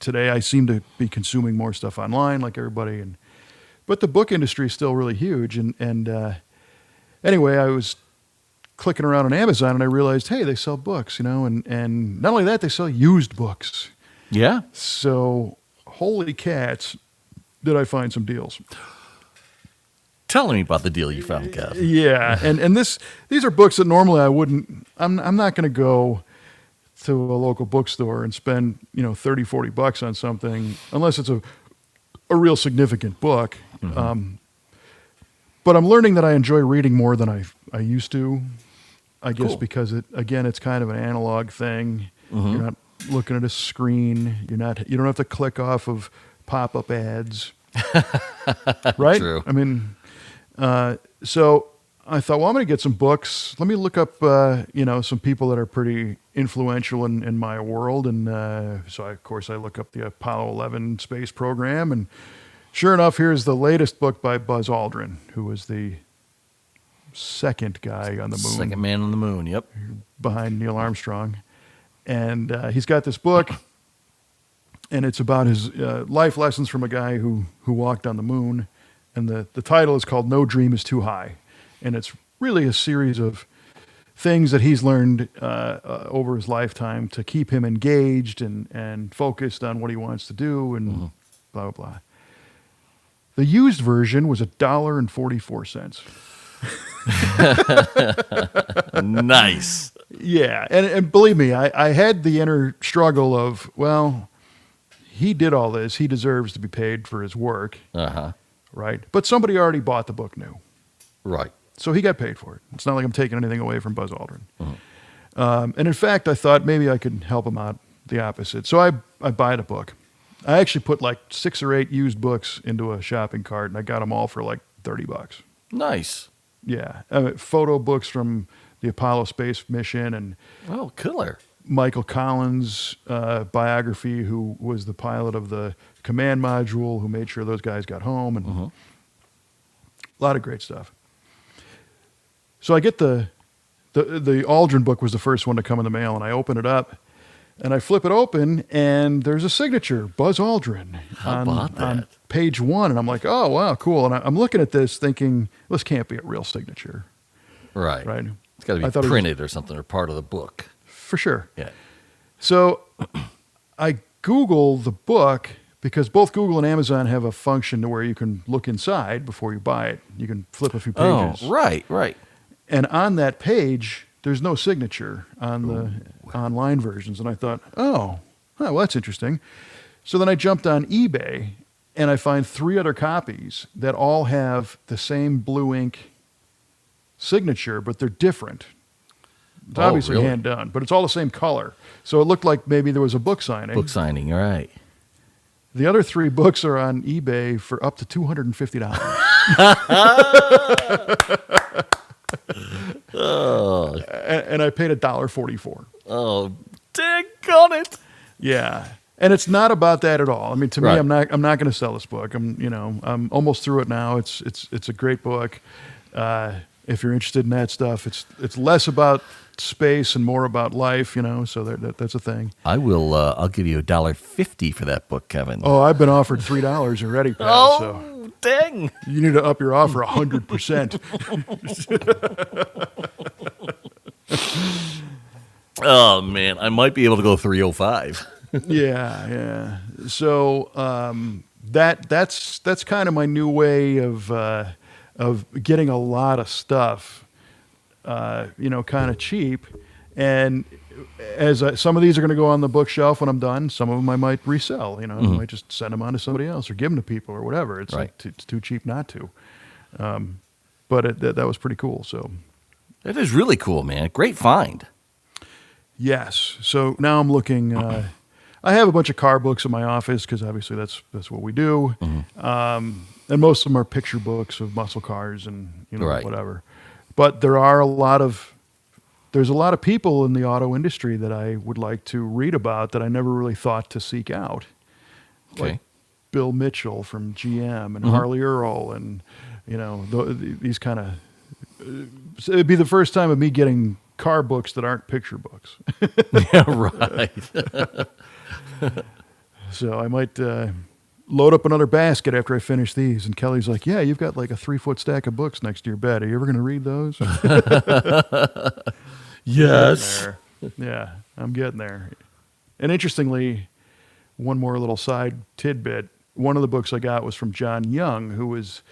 Today, I seem to be consuming more stuff online like everybody. But the book industry is still really huge. And anyway, I was clicking around on Amazon and I realized, hey, they sell books, and not only that, they sell used books. Yeah. So, holy cats, did I find some deals. Tell me about the deal you found, Kev. Yeah. And these are books that normally I wouldn't, I'm not going to go to a local bookstore and spend, $30-$40 on something, unless it's a real significant book. Mm-hmm. But I'm learning that I enjoy reading more than I used to, I guess, Cool. because it's kind of an analog thing. Mm-hmm. You're not looking at a screen. You don't have to click off of pop-up ads. Right? True. I mean, so I thought, well, I'm going to get some books. Let me look up, some people that are pretty influential in my world. And so, of course, I look up the Apollo 11 space program. And sure enough, here's the latest book by Buzz Aldrin, who was the second guy on the moon. Second man on the moon, yep. Behind Neil Armstrong. And he's got this book, and it's about his life lessons from a guy who walked on the moon. And the title is called No Dream Is Too High. And it's really a series of things that he's learned over his lifetime to keep him engaged and focused on what he wants to do and blah, blah, blah. The used version was $1.44. Nice. Yeah. And believe me, I had the inner struggle of, well, he did all this. He deserves to be paid for his work. Uh-huh. Right. But somebody already bought the book new. Right. So he got paid for it. It's not like I'm taking anything away from Buzz Aldrin. And in fact, I thought maybe I could help him out the opposite. So I buy the book. I actually put like 6 or 8 used books into a shopping cart, and I got them all for like $30. Nice. Yeah. Photo books from the Apollo space mission and Oh, killer. Michael Collins' biography, who was the pilot of the command module, who made sure those guys got home, and a lot of great stuff. So I get the Aldrin book was the first one to come in the mail, and I open it up, and I flip it open, and there's a signature, Buzz Aldrin, on page 1, and I'm like, oh, wow, cool. And I'm looking at this thinking, this can't be a real signature. Right. Right. It's got to be printed or something, or part of the book. For sure. Yeah. So I Google the book, because both Google and Amazon have a function to where you can look inside before you buy it. You can flip a few pages. Oh, right. And on that page, there's no signature on the online versions. And I thought, oh, well, that's interesting. So then I jumped on eBay, and I find 3 other copies that all have the same blue ink signature, but they're different. It's obviously really? hand done, but it's all the same color. So it looked like maybe there was a book signing. Book signing, all right. The other 3 books are on eBay for up to $250. Oh, And I paid $1.44. oh, dang on it. Yeah. And it's not about that at all. I mean, to me, Right. I'm not going to sell this book. I'm almost through it now. It's a great book. If you're interested in that stuff, it's less about space and more about life, so that's a thing. I will. I'll give you $1.50 for that book, Kevin. Oh, I've been offered $3 already, pal. So dang! you need to up your offer 100%. Oh man, I might be able to go 305. Yeah. So that's kind of my new way of getting a lot of stuff, kind of cheap. And some of these are going to go on the bookshelf when I'm done. Some of them I might resell. I might just send them on to somebody else or give them to people or whatever. It's Right. it's too cheap not to. But that was pretty cool. So That is really cool, man. Great find. yes. So now I'm looking. I have a bunch of car books in my office because obviously that's what we do. And most of them are picture books of muscle cars and Right. whatever. But there's a lot of people in the auto industry that I would like to read about that I never really thought to seek out. Okay. Like Bill Mitchell from GM and Harley Earl and these kind of. It'd be the first time of me getting car books that aren't picture books. Yeah, right. So I might load up another basket after I finish these. And Kelly's like, yeah, you've got like a 3-foot stack of books next to your bed. Are you ever going to read those? Yes. Yeah, I'm getting there. And interestingly, one more little side tidbit. One of the books I got was from John Young, who was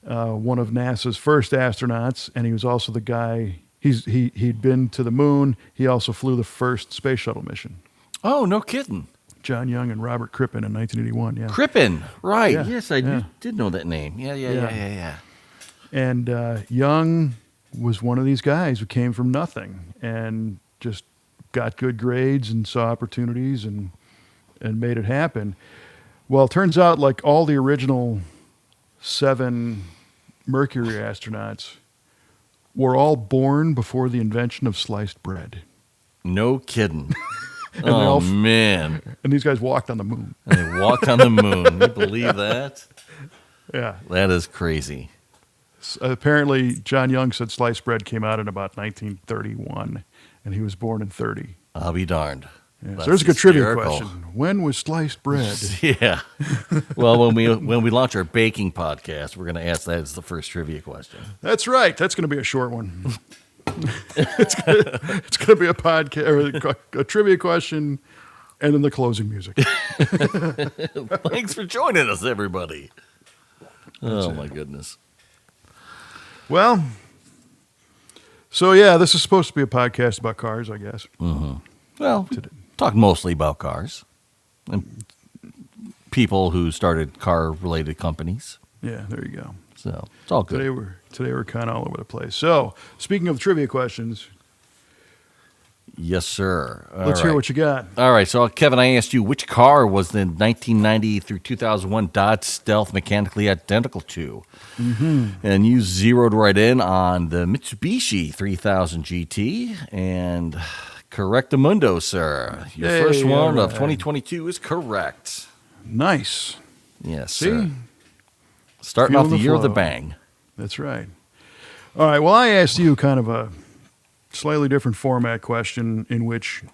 one of NASA's first astronauts. And he was also the guy, he'd been to the moon. He also flew the first space shuttle mission. Oh, no kidding. John Young and Robert Crippen in 1981. Yeah. Crippen, right? Yeah, Yes, I yeah. did know that name. Yeah. And Young was one of these guys who came from nothing and just got good grades and saw opportunities and made it happen. Well, it turns out like all the original 7 Mercury astronauts were all born before the invention of sliced bread. No kidding. they Oh all man, And these guys walked on the moon. they walked on the moon. You believe that? Yeah. That is crazy. Apparently, John Young said sliced bread came out in about 1931, and he was born in 30. I'll be darned. Yeah. That's So there's a good trivia hysterical. question. When was sliced bread? Yeah. Well, when we launch our baking podcast, we're going to ask that as the first trivia question. That's right. That's going to be a short one. it's going to be a podcast or a trivia question, and then the closing music. Thanks for joining us, everybody. Oh my goodness. Well, so yeah, this is supposed to be a podcast about cars, I guess. Well, talk mostly about cars and people who started car-related companies. Yeah, there you go. So it's all good. Today we're kind of all over the place. So speaking of trivia questions, Yes, sir. Let's hear what you got. All right, so Kevin, I asked you which car was the 1990 through 2001 Dodge Stealth mechanically identical to, and you zeroed right in on the Mitsubishi 3000 GT, and correctamundo, sir. Your first one of 2022 is correct. Nice. Yes, See? sir. Starting off the year with a bang. That's right. All right, well, I asked you kind of a slightly different format question in which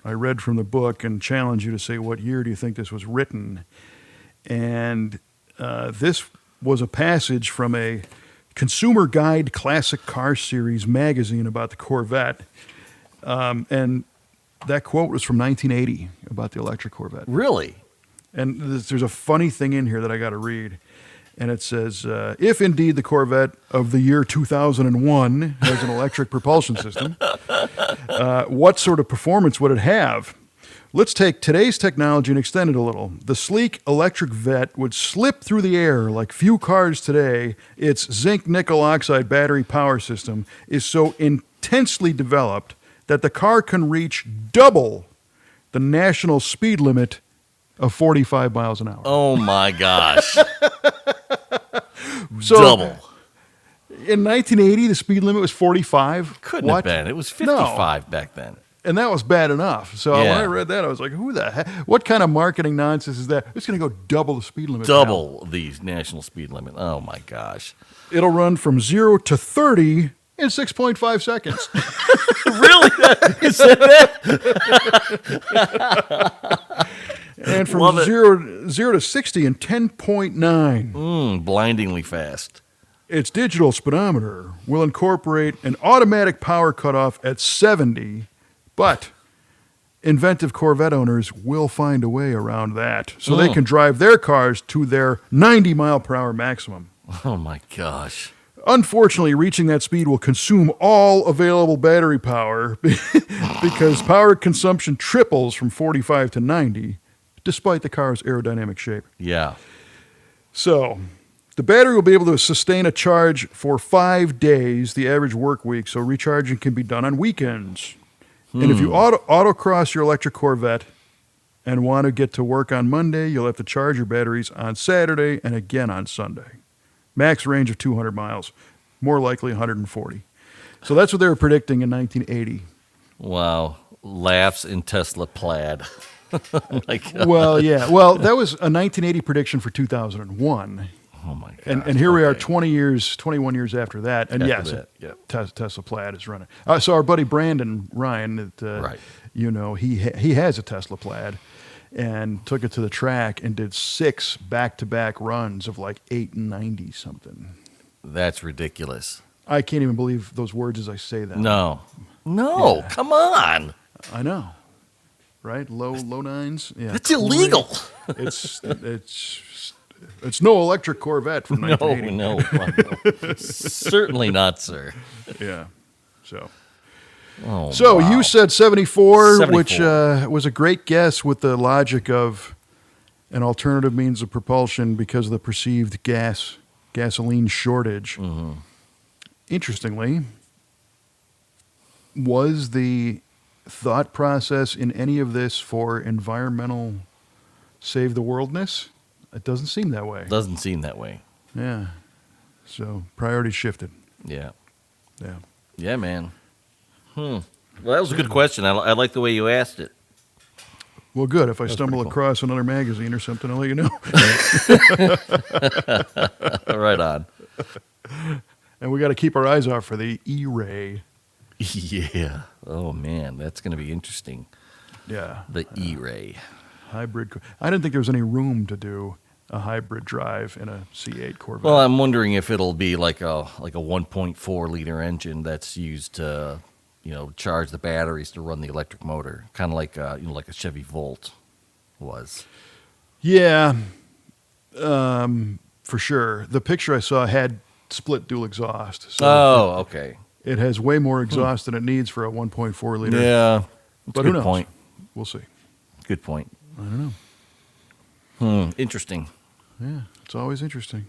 I read from the book and challenged you to say, what year do you think this was written? And this was a passage from a Consumer Guide Classic Car Series magazine about the Corvette. And that quote was from 1980 about the electric Corvette. Really? And there's a funny thing in here that I got to read. And it says, if indeed the Corvette of the year 2001 has an electric propulsion system, what sort of performance would it have? Let's take today's technology and extend it a little. The sleek electric Vette would slip through the air like few cars today. Its zinc nickel oxide battery power system is so intensely developed that the car can reach double the national speed limit of 45 miles an hour. Oh, my gosh. So, double. In 1980, the speed limit was 45. Couldn't have been. It was 55 back then. And that was bad enough. So when I read that, I was like, who the heck? What kind of marketing nonsense is that? It's going to go double the speed limit. Double the national speed limit. Oh, my gosh. It'll run from 0 to 30 in 6.5 seconds. Really? You said that? And from 0 to 60 in 10.9. Blindingly fast. Its digital speedometer will incorporate an automatic power cutoff at 70, but inventive Corvette owners will find a way around that so they can drive their cars to their 90 mile per hour maximum. Oh, my gosh. Unfortunately, reaching that speed will consume all available battery power because power consumption triples from 45 to 90, despite the car's aerodynamic shape. Yeah. So, the battery will be able to sustain a charge for 5 days, the average work week, so recharging can be done on weekends. And if you autocross your electric Corvette and want to get to work on Monday, you'll have to charge your batteries on Saturday and again on Sunday. Max range of 200 miles, more likely 140. So that's what they were predicting in 1980. Wow. Laughs in Tesla plaid. Oh my God. Well, yeah. Well, that was a 1980 prediction for 2001. Oh, my God. And here we are 21 years after that. And After yes, that, Tesla Plaid is running. So our buddy Brandon Ryan, Right. You know, he has a Tesla Plaid and took it to the track and did 6 back-to-back runs of like 8 and 90 something. That's ridiculous. I can't even believe those words as I say that. No, come on. I know. Right? Low nines. Yeah. That's illegal. It's no electric Corvette from 1980. No. Certainly not, sir. Yeah. So Wow. you said 74, 74. which was a great guess with the logic of an alternative means of propulsion because of the perceived gasoline shortage. Mm-hmm. Interestingly, was the thought process in any of this for environmental save the worldness? It doesn't seem that way. Doesn't seem that way. Yeah. So priorities shifted. Yeah. Yeah. Yeah, man. Well, that was a good question. I like the way you asked it. Well, good. If I stumble pretty cool. across another magazine or something, I'll let you know. Right on. And we got to keep our eyes out for the E-Ray. Yeah. Oh, man. That's going to be interesting. Yeah. The E-Ray. Hybrid. I didn't think there was any room to do a hybrid drive in a C8 Corvette. Well, I'm wondering if it'll be like a 1.4 liter engine that's used to, charge the batteries to run the electric motor, kind of like like a Chevy Volt was. Yeah, for sure. The picture I saw had split dual exhaust. So Okay. it has way more exhaust than it needs for a 1.4 liter. Yeah. That's but a who good knows? point. We'll see. Good point. I don't know. Interesting. Yeah, it's always interesting.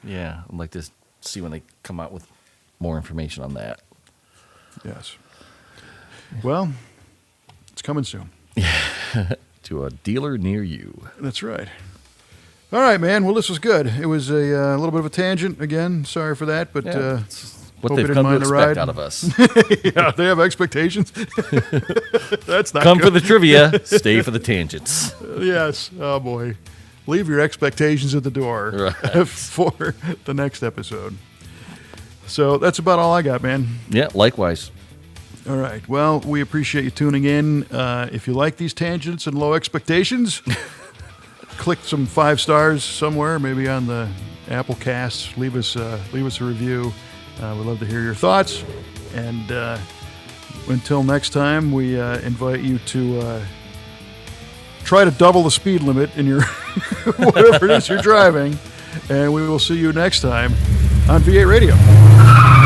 Yeah, I'd like to see when they come out with more information on that. Yes. Well, it's coming soon. To a dealer near you. That's right. All right, man. Well, this was good. It was a little bit of a tangent again. Sorry for that, but What hope they've you didn't come to mind the expect ride. out of us. Yeah, they have expectations. That's not Come good. for the trivia, stay for the tangents. Yes. Oh boy. Leave your expectations at the door Right. for the next episode. So that's about all I got, man. Yeah, likewise. All right. Well, we appreciate you tuning in. If you like these tangents and low expectations, click some 5 stars somewhere, maybe on the Apple Cast. Leave us a review. We'd love to hear your thoughts. And until next time, we invite you to try to double the speed limit in your whatever it is you're driving. And we will see you next time on V8 Radio.